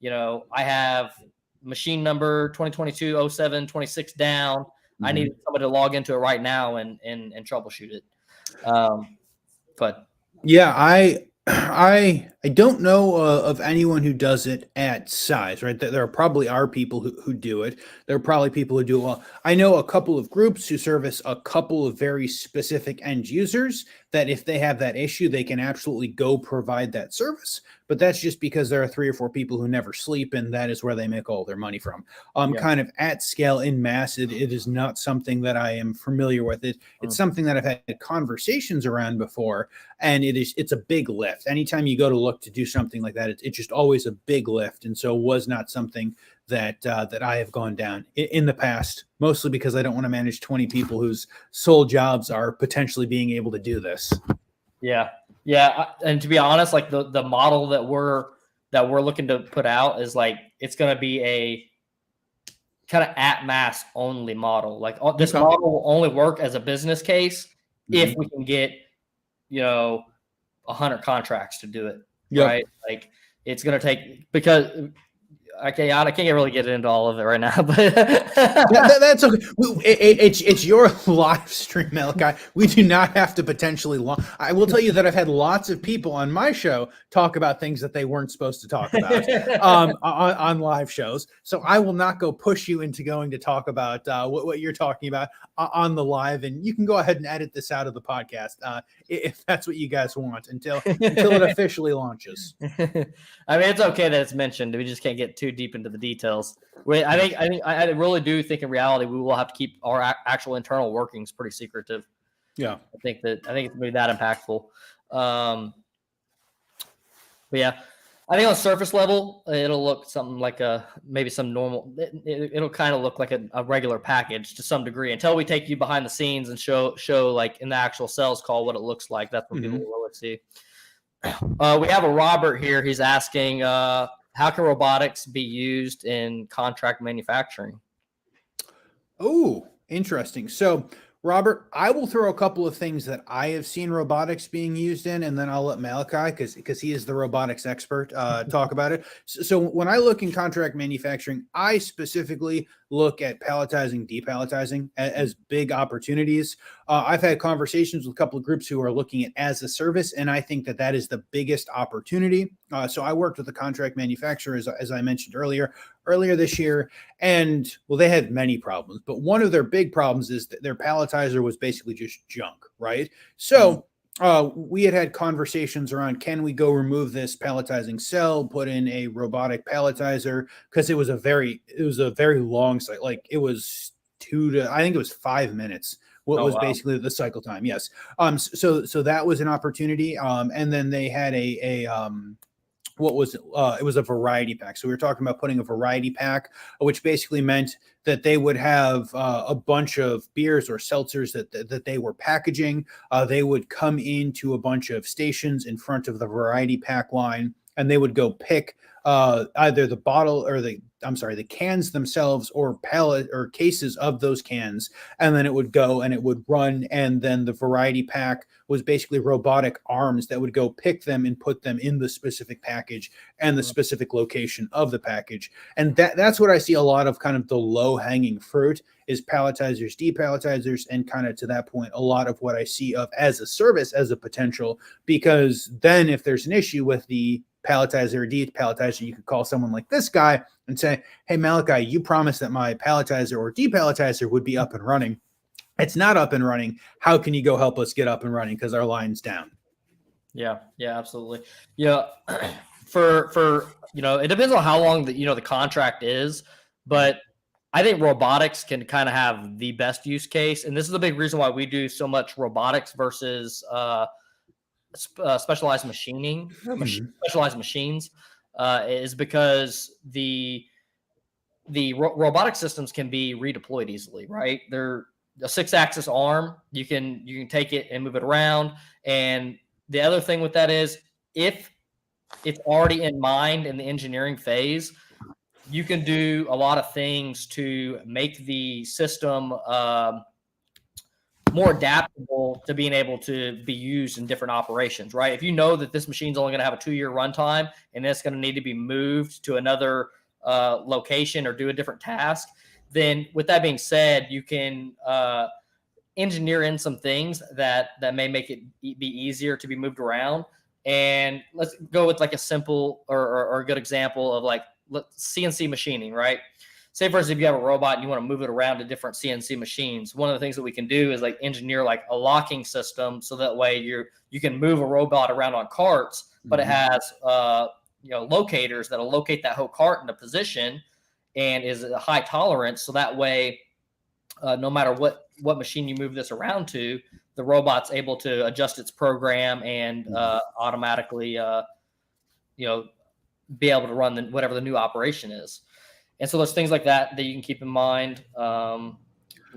I have machine number 2022-07-26 down. I need Mhm. somebody to log into it right now and troubleshoot it. Um, but Yeah, I don't know of anyone who does it at size, right? There probably are people who do it. There are probably people who do it well. I know a couple of groups who service a couple of very specific end users that if they have that issue, they can absolutely go provide that service. But that's just because there are 3 or 4 people who never sleep, and that is where they make all their money from. yeah, Kind of at scale in mass, it is not something that I am familiar with. It's mm, something that I've had conversations around before, and it's a big lift. Anytime you go to look to do something like that, it's just always a big lift, and so was not something that I have gone down in the past, mostly because I don't want to manage 20 people whose sole jobs are potentially being able to do this. yeah, yeah. And to be honest, like the model that we're looking to put out is like it's going to be a kind of at mass only model. Like this Okay. model will only work as a business case if Mhm. we can get you know 100 contracts to do it, Yep. right? Like it's going to take because okay, I can't really get into all of it right now, but That's okay. It's your live stream, Malachi. We do not have to potentially. I will tell you that I've had lots of people on my show talk about things that they weren't supposed to talk about on live shows. So I will not go push you into going to talk about what you're talking about on the live, and you can go ahead and edit this out of the podcast if that's what you guys want until it officially launches. I mean, it's okay that it's mentioned. We just can't get too deep into the details. Wait, Yeah. I really do think in reality we will have to keep our actual internal workings pretty secretive. Yeah. I think it's gonna be that impactful. But yeah, I think on the surface level, it'll look something like maybe some normal. It'll kind of look like a regular package to some degree until we take you behind the scenes and show like in the actual sales call what it looks like. That's when people Mhm. will really see. We have a Robert here. He's asking, how can robotics be used in contract manufacturing? Oh, interesting. So, Robert, I will throw a couple of things that I have seen robotics being used in, and then I'll let Malachi, because he is the robotics expert, talk about it. So, when I look in contract manufacturing, I specifically look at palletizing, depalletizing as big opportunities. I've had conversations with a couple of groups who are looking at as a service, and I think that is the biggest opportunity. So, I worked with a contract manufacturer, as I mentioned earlier this year, and well, they had many problems, but one of their big problems is that their palletizer was basically just junk, right? Mhm. So we had conversations around, can we go remove this palletizing cell, put in a robotic palletizer, because it was a very long site, like it was I think it was 5 minutes. What Oh was wow. basically the cycle time? Yes. So that was an opportunity. And then they had what was it? It was a variety pack. So we were talking about putting a variety pack, which basically meant that they would have a bunch of beers or seltzers that they were packaging. They would come into a bunch of stations in front of the variety pack line. and they would go pick either the bottle or the cans themselves or pallet or cases of those cans, and then it would go and it would run, and then the variety pack was basically robotic arms that would go pick them and put them in the specific package and the specific location of the package. And that's what I see a lot of, kind of the low hanging fruit is palletizers, depalletizers, and kind of to that point, a lot of what I see of as a service, as a potential, because then if there's an issue with the palletizer or depalletizer, you could call someone like this guy and say, hey, Malachi, you promised that my palletizer or depalletizer would be up and running. It's not up and running. How can you go help us get up and running? Because our line's down. Yeah, absolutely. Yeah. For it depends on how long the contract is, but I think robotics can kind of have the best use case. And this is the big reason why we do so much robotics versus specialized machining, specialized machines, is because the robotic systems can be redeployed easily, right? They're a 6-axis arm. You can take it and move it around. And the other thing with that is, if it's already in mind in the engineering phase, you can do a lot of things to make the system more adaptable to being able to be used in different operations, right? If you know that this machine's only going to have a 2-year runtime and it's going to need to be moved to another location or do a different task, then with that being said, you can engineer in some things that may make it be easier to be moved around. And let's go with like a simple or a good example of like CNC machining, right? Say for instance, if you have a robot and you want to move it around to different CNC machines, one of the things that we can do is like engineer like a locking system, so that way you can move a robot around on carts, but it has locators that'll locate that whole cart into position and is a high tolerance, so that way no matter what machine you move this around to, the robot's able to adjust its program and automatically be able to run whatever the new operation is. And so there's things like that you can keep in mind. Go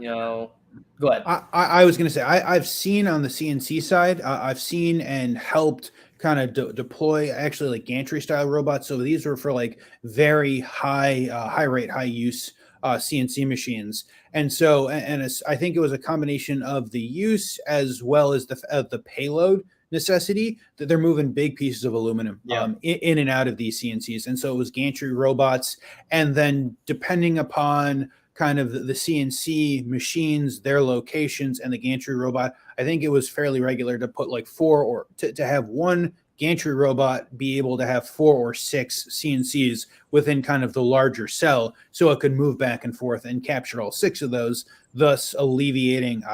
ahead. I was going to say, I've seen on the CNC side, I've seen and helped kind of deploy actually like gantry style robots. So these were for like very high rate, high use CNC machines. And so, I think it was a combination of the use as well as the payload necessity that they're moving big pieces of aluminum in and out of these CNCs. And so it was gantry robots. And then depending upon kind of the CNC machines, their locations, and the gantry robot, I think it was fairly regular to put like 4 or to have one gantry robot be able to have 4 or 6 CNCs within kind of the larger cell, so it could move back and forth and capture all 6 of those, thus alleviating,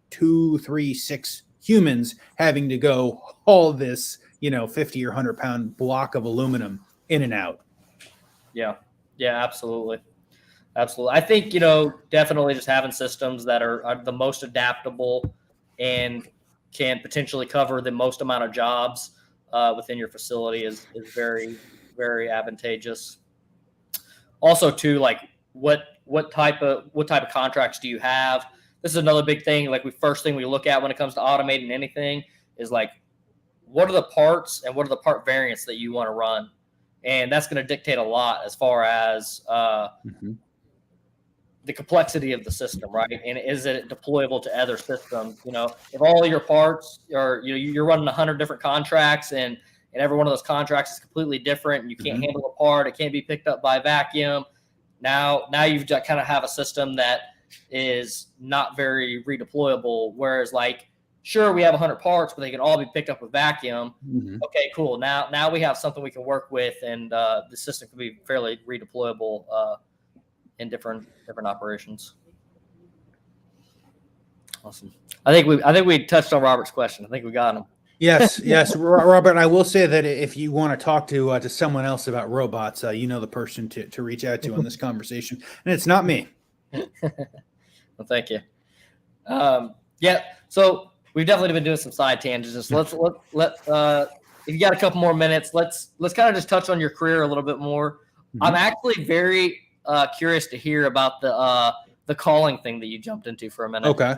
2, 3, 6 humans having to go haul this 50 or 100 pound block of aluminum in and out. Yeah, absolutely. I think definitely just having systems that are the most adaptable and can potentially cover the most amount of jobs within your facility is very, very advantageous. Also too, like what type of contracts do you have? This is another big thing. Like first thing we look at when it comes to automating anything is like, what are the parts and what are the part variants that you want to run? And that's going to dictate a lot as far as the complexity of the system, right? And is it deployable to other systems? If all your parts are, you're running 100 different contracts and every one of those contracts is completely different and you can't handle a part, it can't be picked up by vacuum. Now you've got kind of have a system that is not very redeployable. Whereas like, sure, we have 100 parts, but they can all be picked up with vacuum. Okay, cool. Now we have something we can work with, and the system can be fairly redeployable in different operations. Awesome. I think we touched on Robert's question. I think we got him. Yes, Robert. I will say that if you want to talk to someone else about robots, the person to reach out to on this conversation, and it's not me. Well, thank you. So we've definitely been doing some side tangents. Let's if you got a couple more minutes, let's kind of just touch on your career a little bit more. I'm actually very curious to hear about the calling thing that you jumped into for a minute. Okay,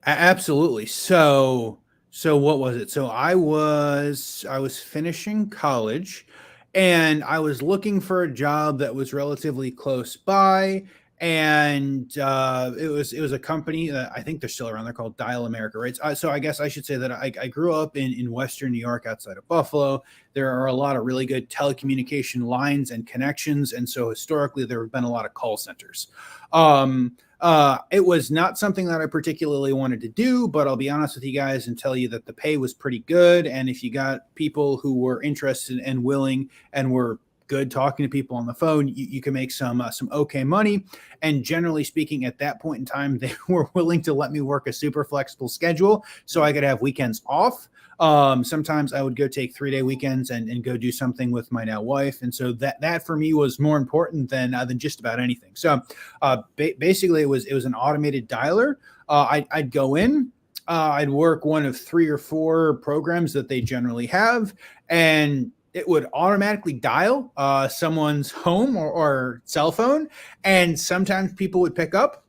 absolutely. So what was it? So I was finishing college. and I was looking for a job that was relatively close by. And it was a company that I think they're still around. They're called Dial America, right? So I guess I should say that I grew up in Western New York, outside of Buffalo. There are a lot of really good telecommunication lines and connections, and so historically there have been a lot of call centers. It was not something that I particularly wanted to do, but I'll be honest with you guys and tell you that the pay was pretty good. And if you got people who were interested and willing and were good talking to people on the phone, you can make some okay money. And generally speaking, at that point in time, they were willing to let me work a super flexible schedule so I could have weekends off. Sometimes I would go take 3-day weekends and go do something with my now wife. And so that for me was more important than just about anything. So basically it was an automated dialer. I'd go in, I'd work one of 3 or 4 programs that they generally have, and it would automatically dial someone's home or cell phone. And sometimes people would pick up.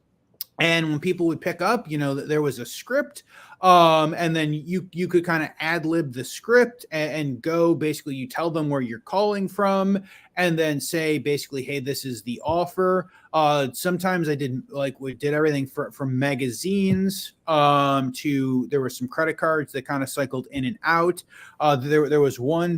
And when people would pick up, there was a script. And then you could kind of ad lib the script and go, basically you tell them where you're calling from and then say basically, hey, this is the offer. Sometimes we did everything from magazines to, there were some credit cards that kind of cycled in and out. There was one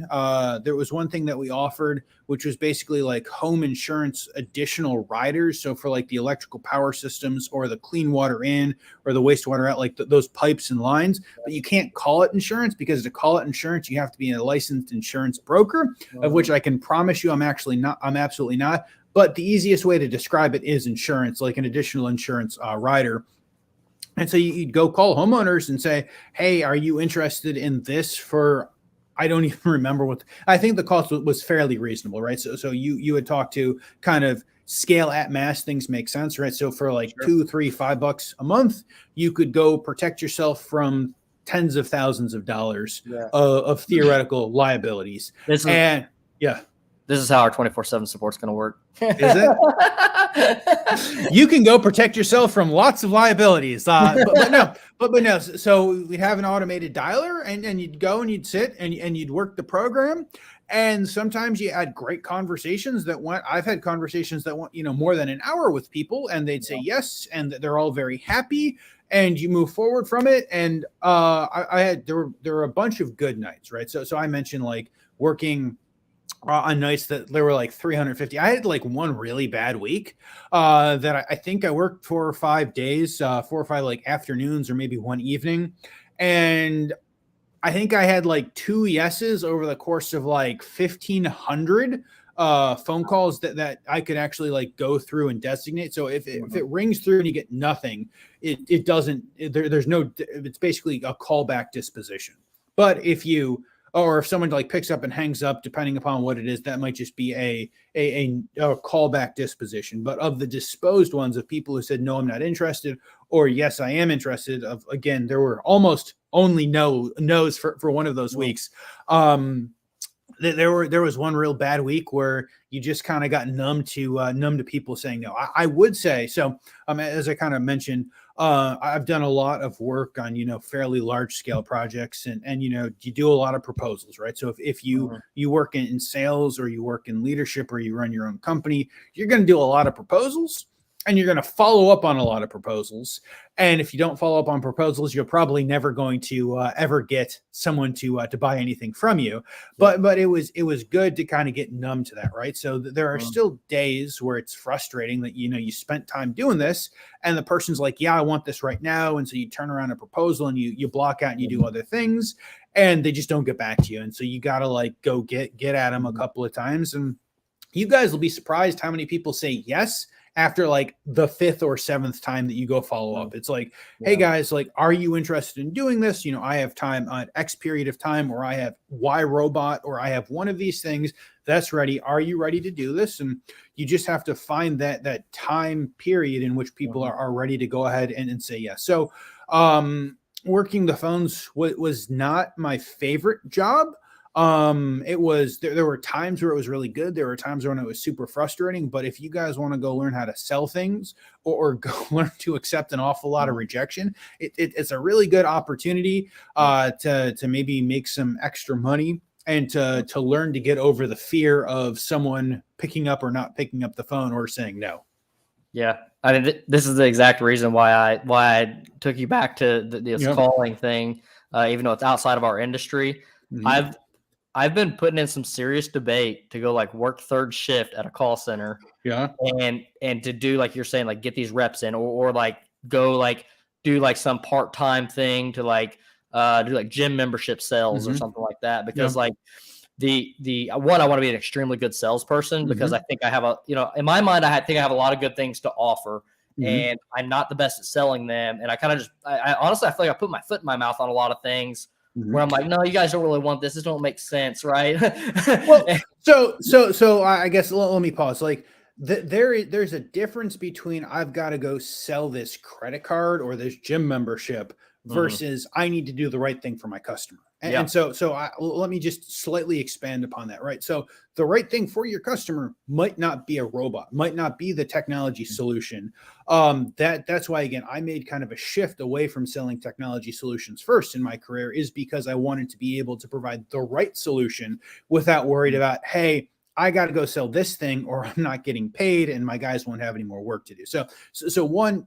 thing that we offered, which was basically like home insurance additional riders. So for like the electrical power systems or the clean water in or the wastewater out, like those pipes and lines, but you can't call it insurance, because to call it insurance, you have to be a licensed insurance broker, of which I can promise you I'm absolutely not. But the easiest way to describe it is insurance, like an additional insurance rider. And so you'd go call homeowners and say, hey, are you interested in this for, I don't even remember I think the cost was fairly reasonable, right? So you would talk to kind of scale at mass, things make sense, right? So for like $2, $3, $5 a month, you could go protect yourself from tens of thousands of dollars of theoretical liabilities. This is how our 24/7 support's going to work. Is it? You can go protect yourself from lots of liabilities. But no. So we'd have an automated dialer, and you'd go and you'd sit and you'd work the program. And sometimes you had great conversations I've had conversations that went, more than an hour with people, and they'd say yes, and they're all very happy, and you move forward from it. And there were a bunch of good nights, right? So I mentioned like working on nights that there were like 350. I had like one really bad week that I think I worked 4 or 5 days, 4 or 5 like afternoons or maybe one evening. And I think I had like 2 yeses over the course of like 1,500 phone calls that I could actually like go through and designate. So if it rings through and you get nothing, it doesn't, it's basically a callback disposition. But if someone like picks up and hangs up, depending upon what it is, that might just be a callback disposition. But of the disposed ones, of people who said, no, I'm not interested, or yes, I am interested, again, there were almost only no's for one of those weeks. There was one real bad week where you just kind of got numb to people saying no. I would say, so as I kind of mentioned, I've done a lot of work on, fairly large scale projects, and you do a lot of proposals, right? So if you work in sales, or you work in leadership, or you run your own company, you're going to do a lot of proposals, and you're going to follow up on a lot of proposals. And if you don't follow up on proposals, you're probably never going to ever get someone to buy anything from you. But it was good to kind of get numb to that, right? So there are still days where it's frustrating that you spent time doing this, and the person's like, yeah, I want this right now. And so you turn around a proposal and you block out and you do other things, and they just don't get back to you. And so you got to like go get at them a couple of times, and you guys will be surprised how many people say yes after like the 5th or 7th time that you go follow up. It's like, hey guys, like, are you interested in doing this? I have time on X period of time, or I have Y robot, or I have one of these things that's ready. Are you ready to do this? And you just have to find that time period in which people are ready to go ahead and say yes. So working the phones was not my favorite job. It was, there were times where it was really good. There were times when it was super frustrating. But if you guys want to go learn how to sell things, or go learn to accept an awful lot of rejection, it's a really good opportunity to maybe make some extra money and to learn to get over the fear of someone picking up or not picking up the phone or saying no. Yeah, I mean, this is the exact reason why I took you back to this calling thing, even though it's outside of our industry. Mm-hmm. I've been putting in some serious debate to go like work third shift at a call center. Yeah. And to do, like you're saying, like get these reps in, or like go like do like some part-time thing to like do like gym membership sales or something like that. Because like the one, I want to be an extremely good salesperson, because I think I have in my mind, think I have a lot of good things to offer, and I'm not the best at selling them. And I kind of just, I honestly, I feel like I put my foot in my mouth on a lot of things. Where I'm like, no, you guys don't really want this. This don't make sense, right? Well, so I guess let me pause. Like there's a difference between I've got to go sell this credit card or this gym membership versus I need to do the right thing for my customer. And so let me just slightly expand upon that, right? So the right thing for your customer might not be a robot, might not be the technology solution. That's why, again, I made kind of a shift away from selling technology solutions first in my career, is because I wanted to be able to provide the right solution without worried about, hey, I got to go sell this thing or I'm not getting paid and my guys won't have any more work to do. So one,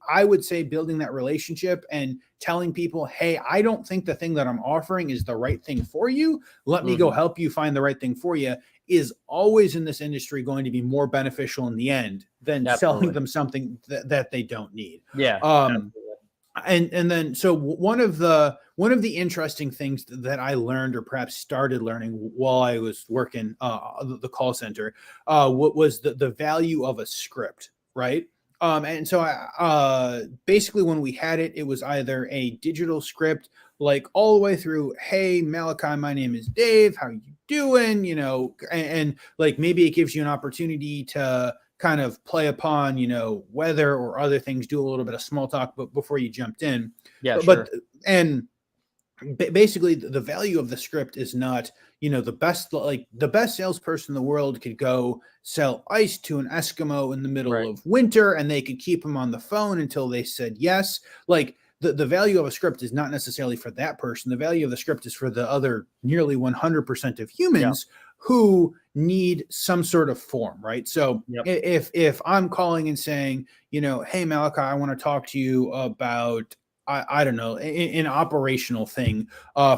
I would say building that relationship and telling people, hey, I don't think the thing that I'm offering is the right thing for you. Let me go help you find the right thing for you, is always in this industry going to be more beneficial in the end than selling them something that they don't need. Yeah. And then, so one of the interesting things that I learned, or perhaps started learning while I was working the call center, was the value of a script, right? And so basically when we had it, it was either a digital script, like all the way through, hey, Malachi, my name is Dave, how you doing? And like maybe it gives you an opportunity to kind of play upon, weather or other things, do a little bit of small talk, but before you jumped in. Yeah, sure. Basically the value of the script is not, the best salesperson in the world could go sell ice to an Eskimo in the middle of winter, and they could keep him on the phone until they said yes. Like the value of a script is not necessarily for that person. The value of the script is for the other nearly 100% of humans who need some sort of form, right? So if I'm calling and saying, hey, Malachi, I want to talk to you about, I don't know, an operational thing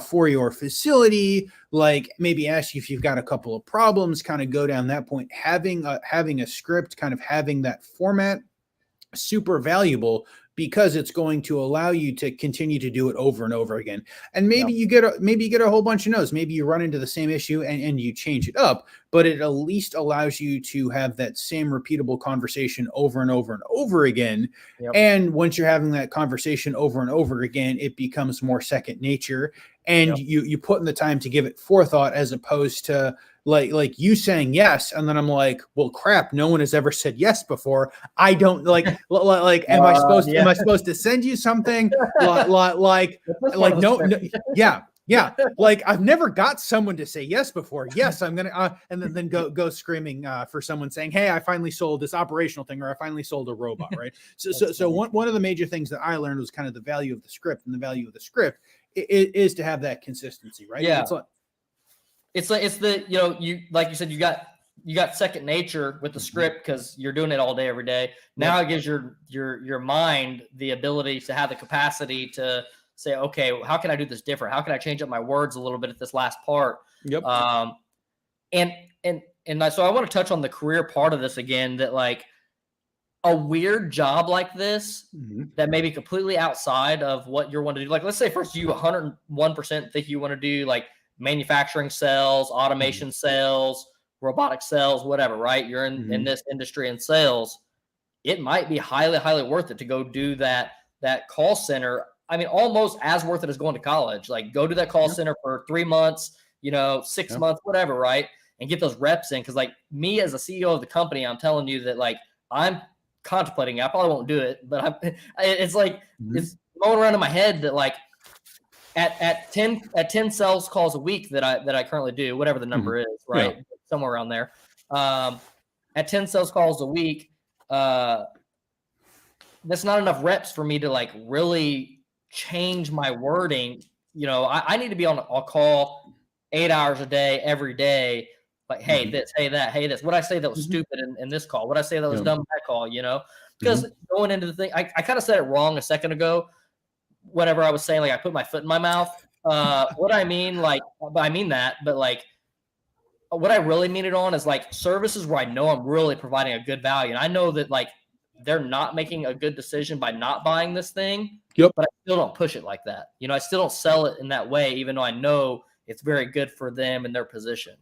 for your facility, like maybe ask you if you've got a couple of problems, kind of go down that point, having a script, kind of having that format, super valuable, because it's going to allow you to continue to do it over and over again. And maybe you get a whole bunch of no's. Maybe you run into the same issue and you change it up, but it at least allows you to have that same repeatable conversation over and over and over again. And once you're having that conversation over and over again, it becomes more second nature, and you put in the time to give it forethought, as opposed to like you saying yes, and then I'm like, well, crap, no one has ever said yes before. I don't like am I supposed to send you something like no, yeah, like I've never got someone to say yes before. Yes, I'm gonna and then go screaming for someone saying, hey, I finally sold this operational thing, or I finally sold a robot, right? So one of the major things that I learned was kind of the value of the script, and the value of the script is to have that consistency, right? Yeah. It's the, you, like you said, you got second nature with the script, because you're doing it all day, every day. Now it gives your mind the ability to have the capacity to say, okay, how can I do this different? How can I change up my words a little bit at this last part? Yep. And so I want to touch on the career part of this again, that like a weird job like this that may be completely outside of what you're wanting to do. Like, let's say first you 101% think you want to do like manufacturing sales, automation sales, robotic sales, whatever, right? You're in this industry in sales. It might be highly, highly worth it to go do that call center. I mean, almost as worth it as going to college. Like, go to that call center for 3 months, 6 months, whatever, right? And get those reps in. Because like me as a CEO of the company, I'm telling you that like I'm contemplating it. I probably won't do it, but it's like it's going around in my head that like at 10 sales calls a week that I currently do, whatever the number is, right? Somewhere around there. At 10 sales calls a week, that's not enough reps for me to like really change my wording. I need to be on a call 8 hours a day, every day. Like, hey, Mhm. this, hey, that, hey, this. What I say that was Mhm. stupid in this call? What I say that was Yeah. dumb in that call? Because Mhm. going into the thing, I kind of said it wrong a second ago. Whenever I was saying like I put my foot in my mouth, what I mean, like, I mean that, but like what I really mean it on is like services where I know I'm really providing a good value. And I know that like they're not making a good decision by not buying this thing, Yep. but I still don't push it like that. I still don't sell it in that way, even though I know it's very good for them and their position.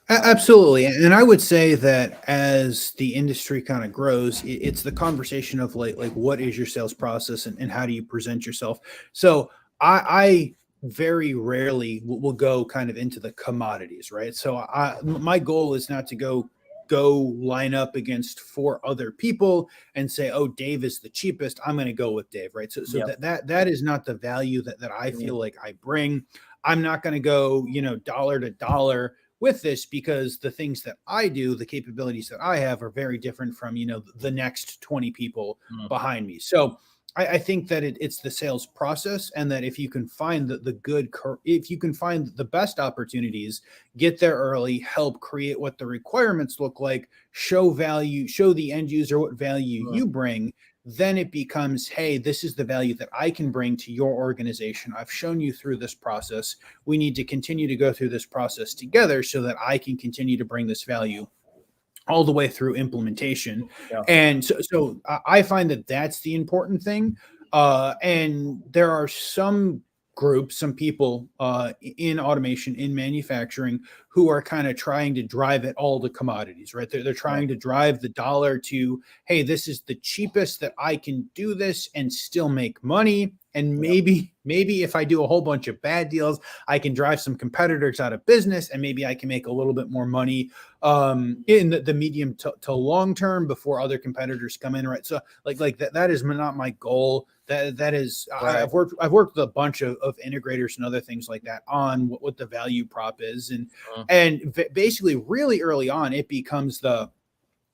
Absolutely. And I would say that as the industry kind of grows, it's the conversation of like what is your sales process and how do you present yourself? So I very rarely will go kind of into the commodities, right? So my goal is not to go line up against four other people and say, oh, Dave is the cheapest, I'm going to go with Dave, right? So Yep. that is not the value that I Mhm. feel like I bring. I'm not going to go, dollar to dollar with this, because the things that I do, the capabilities that I have, are very different from the next 20 people Mhm. behind me. So I think that it's the sales process, and that if you can find if you can find the best opportunities, get there early, help create what the requirements look like, show value, show the end user what value Mhm. you bring, then it becomes, hey, this is the value that I can bring to your organization. I've shown you through this process. We need to continue to go through this process together so that I can continue to bring this value all the way through implementation. Yeah. And so I find that that's the important thing. And there are some groups, some people in automation, in manufacturing, who are kind of trying to drive at all the commodities, right? They're Yeah. trying to drive the dollar to, hey, this is the cheapest that I can do this and still make money. And Yeah. maybe if I do a whole bunch of bad deals, I can drive some competitors out of business, and maybe I can make a little bit more money in the medium to long term before other competitors come in, right? So like that is not my goal. That is, Right. I've worked with a bunch of integrators and other things like that on what the value prop is, and Mhm. basically really early on it becomes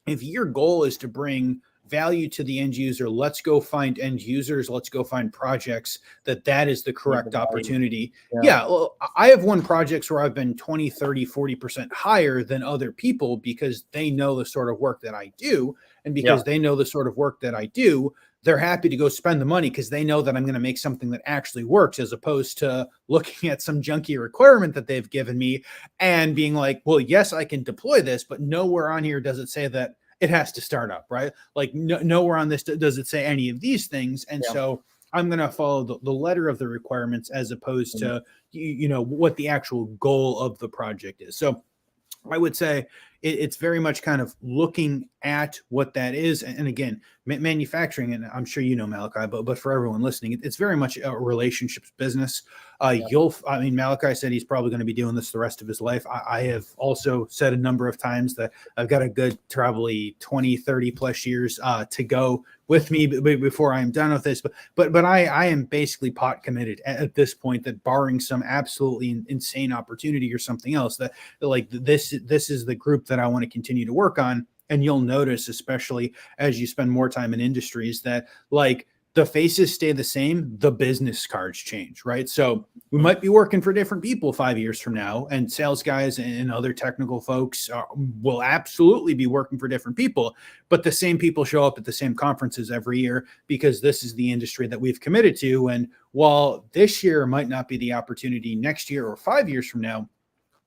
if your goal is to bring value to the end user, let's go find end users, let's go find projects that is the Need the correct value. opportunity. Yeah. Yeah, well, I have won projects where I've been 20, 30, 40% higher than other people, because they know the sort of work that I do. And Yeah. because they know the sort of work that I do, they're happy to go spend the money because they know that I'm going to make something that actually works, as opposed to looking at some junky requirement that they've given me and being like, well, yes, I can deploy this, but nowhere on here does it say that it has to start up, right? Like nowhere on this does it say any of these things. And Yeah. so I'm going to follow the letter of the requirements, as opposed Mhm. to, what the actual goal of the project is. So I would say it's very much kind of looking at what that is. And again, manufacturing, and I'm sure Malachi, but for everyone listening, it's very much a relationships business. Yeah. I mean, Malachi said he's probably going to be doing this the rest of his life. I have also said a number of times that I've got a good probably 20, 30 plus years to go with me before I'm done with this. But I am basically pot committed at this point, that barring some absolutely insane opportunity or something else, that like this is the group that I want to continue to work on. And you'll notice, especially as you spend more time in industries, that like the faces stay the same, the business cards change, right? So we Mhm. might be working for different people 5 years from now, and sales guys and other technical folks will absolutely be working for different people, but the same people show up at the same conferences every year, because this is the industry that we've committed to. And while this year might not be the opportunity, next year or 5 years from now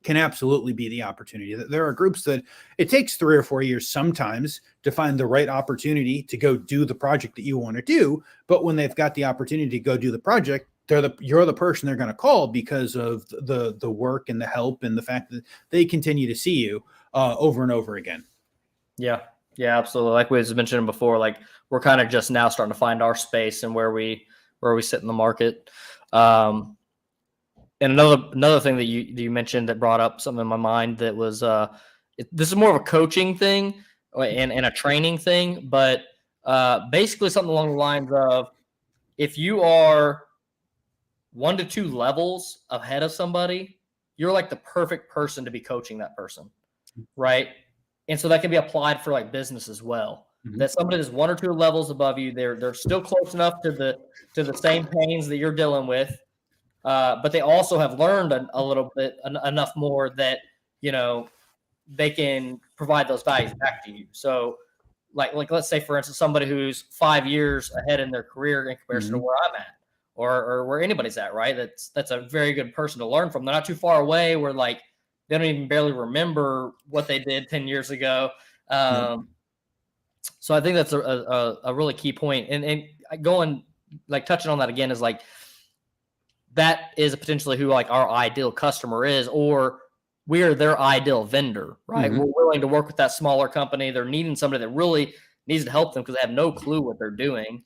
can absolutely be the opportunity. There are groups that it takes 3 or 4 years sometimes to find the right opportunity to go do the project that you want to do. But when they've got the opportunity to go do the project, you're the person they're going to call, because of the work and the help and the fact that they continue to see you over and over again. Yeah. Yeah, absolutely. Like we was mentioning before, like we're kind of just now starting to find our space and where we sit in the market. And another thing that you mentioned that brought up something in my mind that was this is more of a coaching thing and a training thing, but basically something along the lines of if you are 1 to 2 levels ahead of somebody, you're like the perfect person to be coaching that person, right? And so that can be applied for like business as well. Mhm. That somebody that's 1 or 2 levels above you, they're still close enough to the same pains that you're dealing with, but they also have learned a little bit enough more that, they can provide those values back to you. So like let's say, for instance, somebody who's 5 years ahead in their career in comparison to where I'm at, or where anybody's at, right? That's a very good person to learn from. They're not too far away where like they don't even barely remember what they did 10 years ago. So I think that's a really key point. And going, like, touching on that again is like, that is potentially who like our ideal customer is, or we are their ideal vendor, right? We're willing to work with that smaller company. They're needing somebody that really needs to help them because they have no clue what they're doing.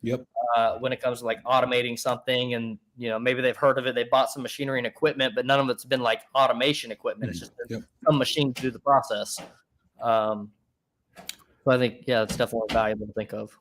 When it comes to like automating something, and maybe they've heard of it, they bought some machinery and equipment, but none of it's been like automation equipment. It's just been some machine to do the process. So I think, it's definitely valuable to think of.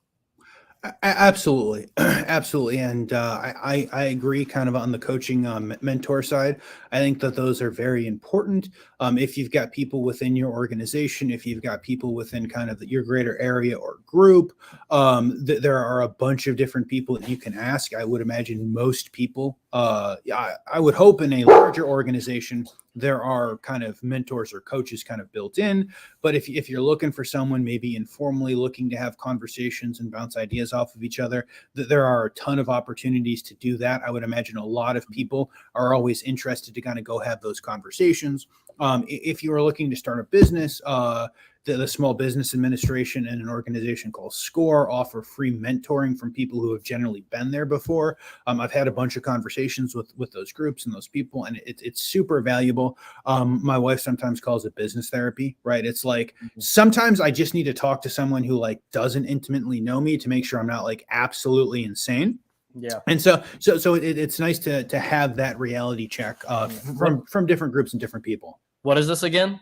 Absolutely. Absolutely. And I agree kind of on the coaching mentor side. I think that those are very important. If you've got people within your organization, if you've got people within kind of your greater area or group, there are a bunch of different people that you can ask. I would imagine most people, I would hope in a larger organization, there are kind of mentors or coaches kind of built in. But if you're looking for someone maybe informally looking to have conversations and bounce ideas off of each other, there are a ton of opportunities to do that. I would imagine a lot of people are always interested to kind of go have those conversations. If you are looking to start a business, the Small Business Administration and an organization called SCORE offer free mentoring from people who have generally been there before. I've had a bunch of conversations with those groups and those people, and it's super valuable. My wife sometimes calls it business therapy, right? It's like sometimes I just need to talk to someone who like doesn't intimately know me to make sure I'm not like absolutely insane. And so it's nice to have that reality check from different groups and different people. What is this again?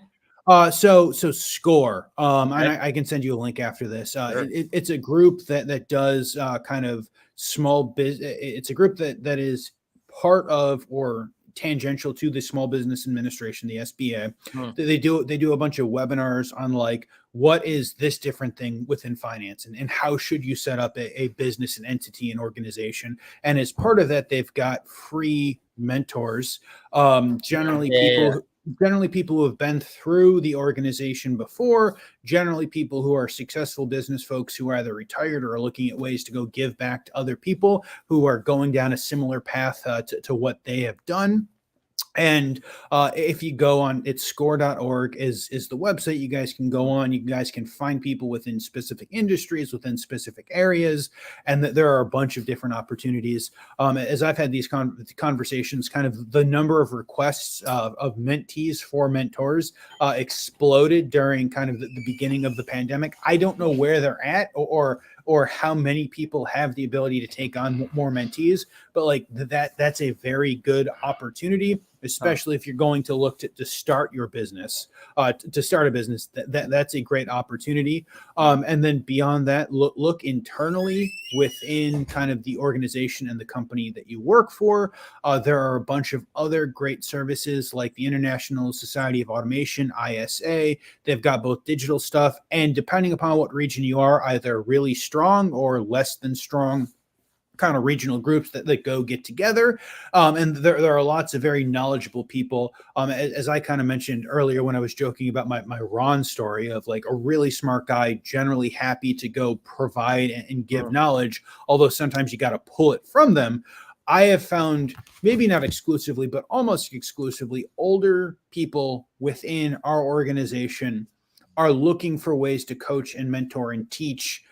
So SCORE, and I can send you a link after this. Sure. It's a group that does kind of small business. It's a group that is part of or tangential to the Small Business Administration, the SBA. They do a bunch of webinars on like, what is this different thing within finance, and how should you set up a business, an entity, an organization. And as part of that, they've got free mentors, generally people who have been through the organization before, generally people who are successful business folks who are either retired or are looking at ways to go give back to other people who are going down a similar path to what they have done. And if you go on, it's score.org is the website you guys can go on. You guys can find people within specific industries, within specific areas, and that there are a bunch of different opportunities. As I've had these conversations, kind of the number of requests of mentees for mentors exploded during kind of the beginning of the pandemic. I don't know where they're at or how many people have the ability to take on more mentees, but like that's a very good opportunity, especially if you're going to look to start your business, to start a business. That's a great opportunity. And then beyond that, look internally within kind of the organization and the company that you work for. There are a bunch of other great services like the International Society of Automation, ISA. They've got both digital stuff, and depending upon what region you are, either really strong or less than strong kind of regional groups that go get together. And there are lots of very knowledgeable people. As I kind of mentioned earlier when I was joking about my Ron story of like a really smart guy, generally happy to go provide and give knowledge, although sometimes you got to pull it from them. I have found, maybe not exclusively, but almost exclusively, older people within our organization are looking for ways to coach and mentor and teach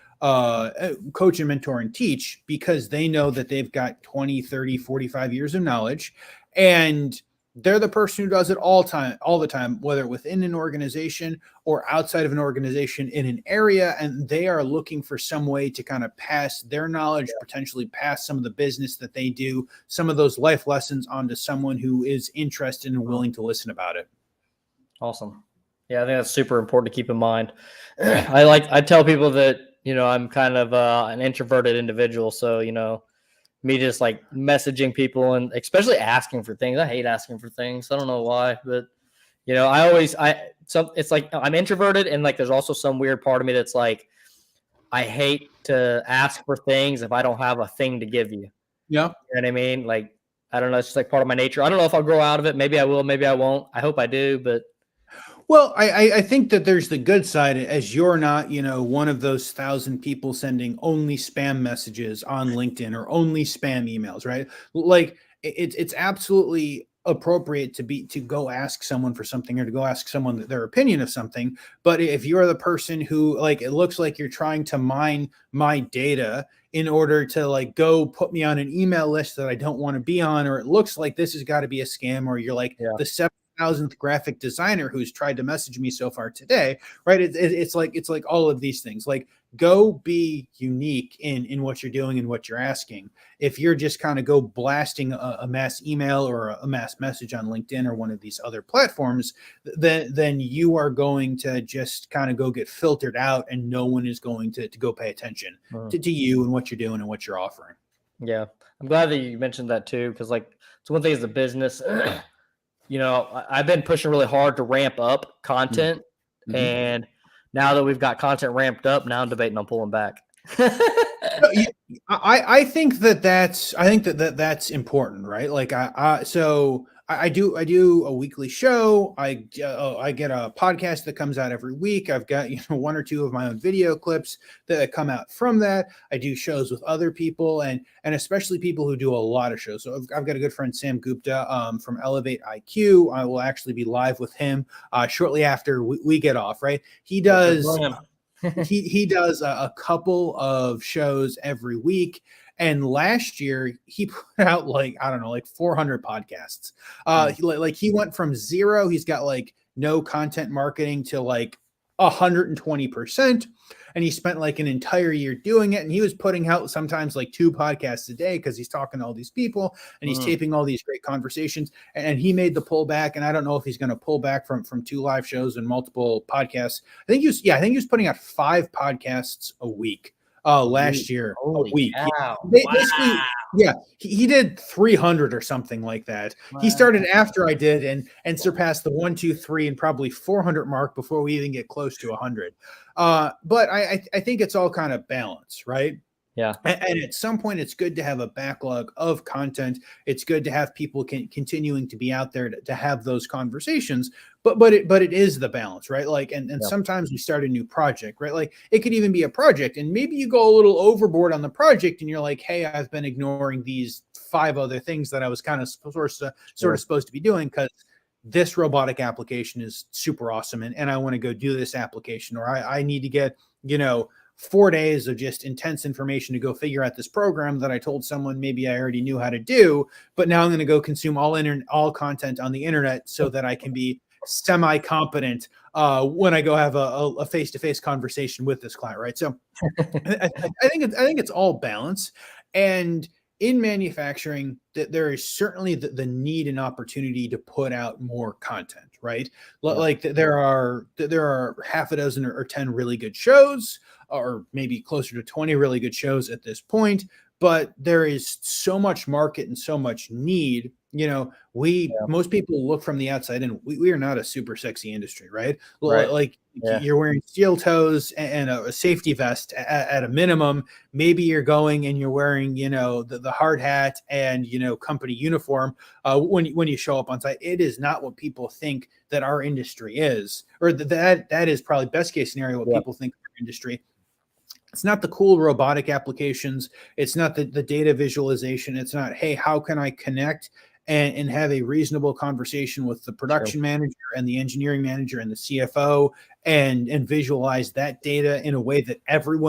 because they know that they've got 20, 30, 45 years of knowledge, and they're the person who does it all the time, whether within an organization or outside of an organization in an area. And they are looking for some way to kind of pass their knowledge, potentially pass some of the business that they do, some of those life lessons onto someone who is interested and willing to listen about it. Awesome. Yeah, I think that's super important to keep in mind. I tell people that, I'm kind of an introverted individual. So, me just like messaging people and especially asking for things. I hate asking for things. I don't know why, but it's like I'm introverted, and like there's also some weird part of me that's like I hate to ask for things if I don't have a thing to give you. Yeah. You know what I mean? Like I don't know. It's just like part of my nature. I don't know if I'll grow out of it. Maybe I will. Maybe I won't. I hope I do. But Well, I think that there's the good side, as you're not, one of those 1,000 people sending only spam messages on LinkedIn or only spam emails, right? Like it's absolutely appropriate to go ask someone for something or to go ask someone their opinion of something. But if you're the person who, like, it looks like you're trying to mine my data in order to, like, go put me on an email list that I don't want to be on, or it looks like this has got to be a scam, or you're like yeah, the 7,000th graphic designer who's tried to message me so far today, right? It's like all of these things. Like, go be unique in what you're doing and what you're asking. If you're just kind of go blasting a mass email or a mass message on LinkedIn or one of these other platforms, then you are going to just kind of go get filtered out, and no one is going to go pay attention to you and what you're doing and what you're offering. Yeah, I'm glad that you mentioned that too, because like it's one thing as a business. I've been pushing really hard to ramp up content, and now that we've got content ramped up, now I'm debating on pulling back. I think that's important, right? Like I do a weekly show. I get a podcast that comes out every week. I've got one or two of my own video clips that come out from that. I do shows with other people and especially people who do a lot of shows. So I've got a good friend, Sam Gupta, from Elevate IQ. I will actually be live with him shortly after we get off. Right? He does. he does a couple of shows every week. And last year he put out like 400 podcasts. He went from zero. He's got like no content marketing to like 120%. And he spent like an entire year doing it. And he was putting out sometimes like 2 podcasts a day because he's talking to all these people and he's taping all these great conversations. And he made the pullback. And I don't know if he's going to pull back from 2 live shows and multiple podcasts. I think he was putting out 5 podcasts a week last year. Holy a week. Cow. Basically, yeah, he did 300 or something like that. Wow. He started after I did and surpassed the 1, 2, 3 and probably 400 mark before we even get close to 100. But I think it's all kind of balance, right? Yeah. And at some point, it's good to have a backlog of content. It's good to have people continuing to be out there to have those conversations. But it is the balance, right? Like, and sometimes we start a new project, right? Like it could even be a project, and maybe you go a little overboard on the project, and you're like, hey, I've been ignoring these 5 other things that I was kind of sort of supposed to be doing because this robotic application is super awesome, and I want to go do this application, or I need to get 4 days of just intense information to go figure out this program that I told someone maybe I already knew how to do, but now I'm going to go consume all content on the internet so that I can be semi-competent when I go have a face-to-face conversation with this client, right? So I think it's all balance. And in manufacturing, that there is certainly the need and opportunity to put out more content, right? Like there are half a dozen or 10 really good shows, or maybe closer to 20 really good shows at this point, but there is so much market and so much need. Most people look from the outside, and we are not a super sexy industry, right? Like you're wearing steel toes and a safety vest at a minimum. Maybe you're going and you're wearing, the hard hat and, company uniform when you show up on site. It is not what people think that our industry is, or that is probably best case scenario what people think of our industry. It's not the cool robotic applications. It's not the data visualization. It's not, hey, how can I connect and have a reasonable conversation with the production manager and the engineering manager and the CFO and visualize that data in a way that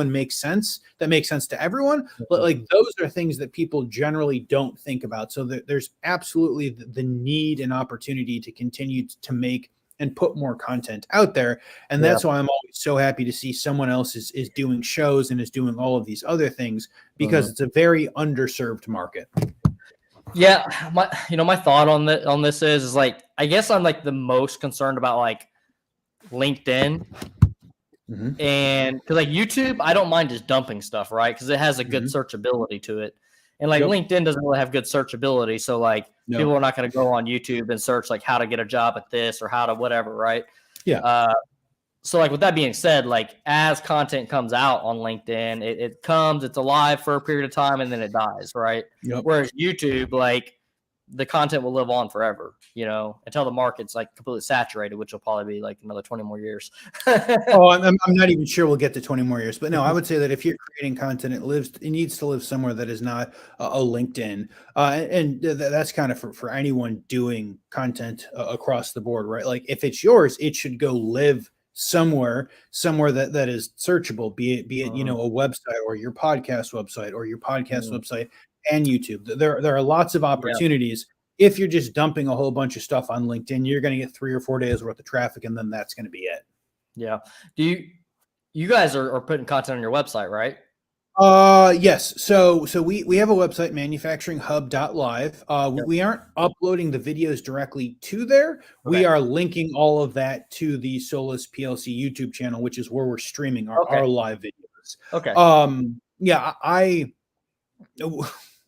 makes sense to everyone. Like those are things that people generally don't think about. So there's absolutely the need and opportunity to continue to make and put more content out there. And that's why I'm always so happy to see someone else is doing shows and is doing all of these other things, because it's a very underserved market. Yeah, my thought on this is like, I guess I'm like the most concerned about like LinkedIn, and because like YouTube, I don't mind just dumping stuff, right? Because it has a good searchability to it, and like LinkedIn doesn't really have good searchability, so like people are not going to go on YouTube and search like how to get a job at this or how to whatever, right? Yeah. So like with that being said, like as content comes out on LinkedIn, it's alive for a period of time and then it dies, right? Whereas YouTube, like the content will live on forever, until the market's like completely saturated, which will probably be like another 20 more years. Oh, I'm not even sure we'll get to 20 more years, but no, I would say that if you're creating content, it needs to live somewhere that is not a LinkedIn. That's kind of for anyone doing content across the board, right? Like if it's yours, it should go live somewhere that is searchable, be it, a website or your podcast website or your podcast website and YouTube. There are lots of opportunities. If you're just dumping a whole bunch of stuff on LinkedIn, you're going to get 3 or 4 days worth of traffic, and then that's going to be it. Yeah. Do you guys are putting content on your website, right? Yes. So we have a website, manufacturinghub.live. We aren't uploading the videos directly to there. Okay. We are linking all of that to the Solus PLC YouTube channel, which is where we're streaming our live videos. Okay. Yeah,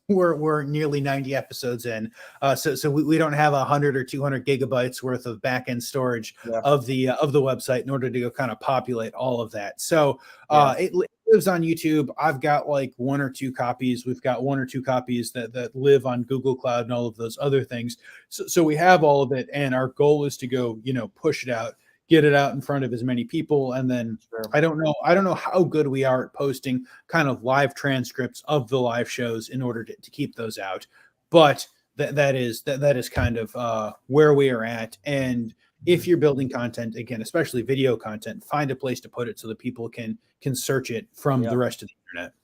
we're nearly 90 episodes in. So we don't have 100 or 200 gigabytes worth of back-end storage of the website in order to go kind of populate all of that. So it lives on YouTube. I've got like 1 or 2 copies. We've got 1 or 2 copies that live on Google Cloud and all of those other things. So we have all of it, and our goal is to go, push it out, get it out in front of as many people. And then I don't know how good we are at posting kind of live transcripts of the live shows in order to keep those out. But that is kind of where we are at. And if you're building content, again, especially video content, find a place to put it so that people can search it from the rest of the internet.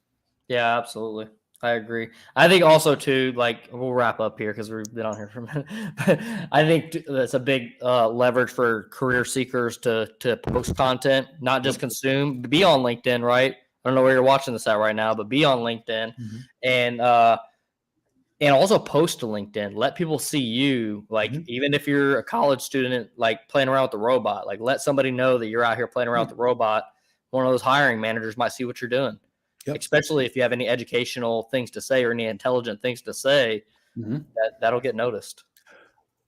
Yeah, absolutely. I agree. I think also too, like we'll wrap up here because we've been on here for a minute. But I think that's a big leverage for career seekers to post content, not just consume. Be on LinkedIn, right? I don't know where you're watching this at right now, but be on LinkedIn and also post to LinkedIn. Let people see you. Like even if you're a college student, like playing around with the robot, like let somebody know that you're out here playing around with the robot. One of those hiring managers might see what you're doing. Yep. Especially if you have any educational things to say or any intelligent things to say, that'll get noticed.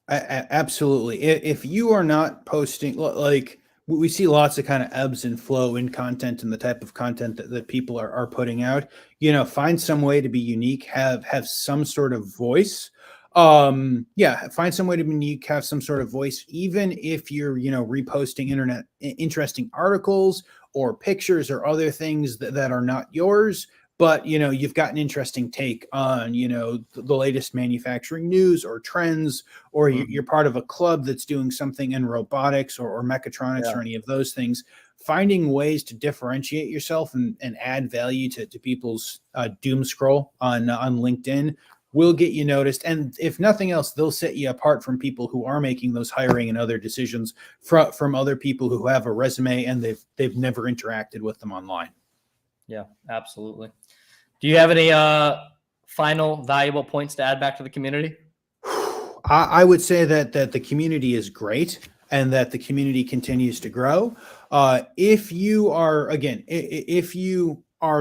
Absolutely. If you are not posting, like we see lots of kind of ebbs and flow in content and the type of content that people are putting out, find some way to be unique, have some sort of voice. Find some way to be unique, have some sort of voice, even if you're, reposting interesting articles or pictures or other things that are not yours, but, you've got an interesting take on, the latest manufacturing news or trends, or you're part of a club that's doing something in robotics or mechatronics or any of those things. Finding ways to differentiate yourself and add value to people's doom scroll on LinkedIn will get you noticed. And if nothing else, they'll set you apart from people who are making those hiring and other decisions from other people who have a resume and they've never interacted with them online. Yeah, absolutely. Do you have any final valuable points to add back to the community? I would say that the community is great and that the community continues to grow. If you are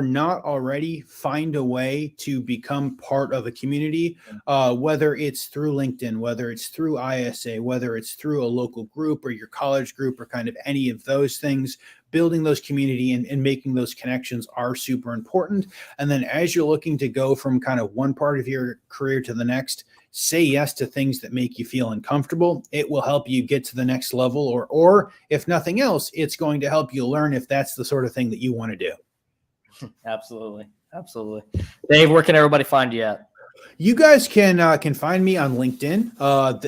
not already, find a way to become part of a community, whether it's through LinkedIn, whether it's through ISA, whether it's through a local group or your college group or kind of any of those things. Building those community and making those connections are super important. And then as you're looking to go from kind of one part of your career to the next, say yes to things that make you feel uncomfortable. It will help you get to the next level, or if nothing else, it's going to help you learn if that's the sort of thing that you want to do. Absolutely. Dave, where can everybody find you at? You guys can find me on LinkedIn.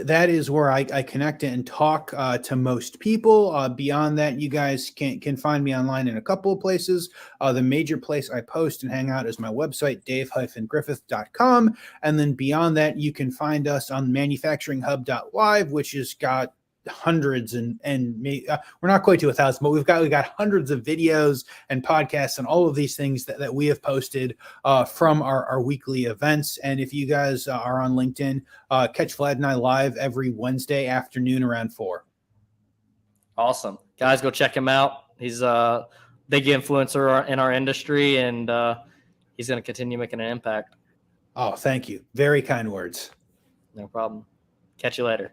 That is where I connect and talk to most people. Beyond that, you guys can find me online in a couple of places. The major place I post and hang out is my website, dave-griffith.com. And then beyond that, you can find us on manufacturinghub.live, which has got hundreds and we're not quite to 1,000, but we've got hundreds of videos and podcasts and all of these things that we have posted from our weekly events. And if you guys are on LinkedIn, catch Vlad and I live every Wednesday afternoon around 4. Awesome. Guys, go check him out. He's a big influencer in our industry, and he's going to continue making an impact. Oh, thank you. Very kind words. No problem. Catch you later.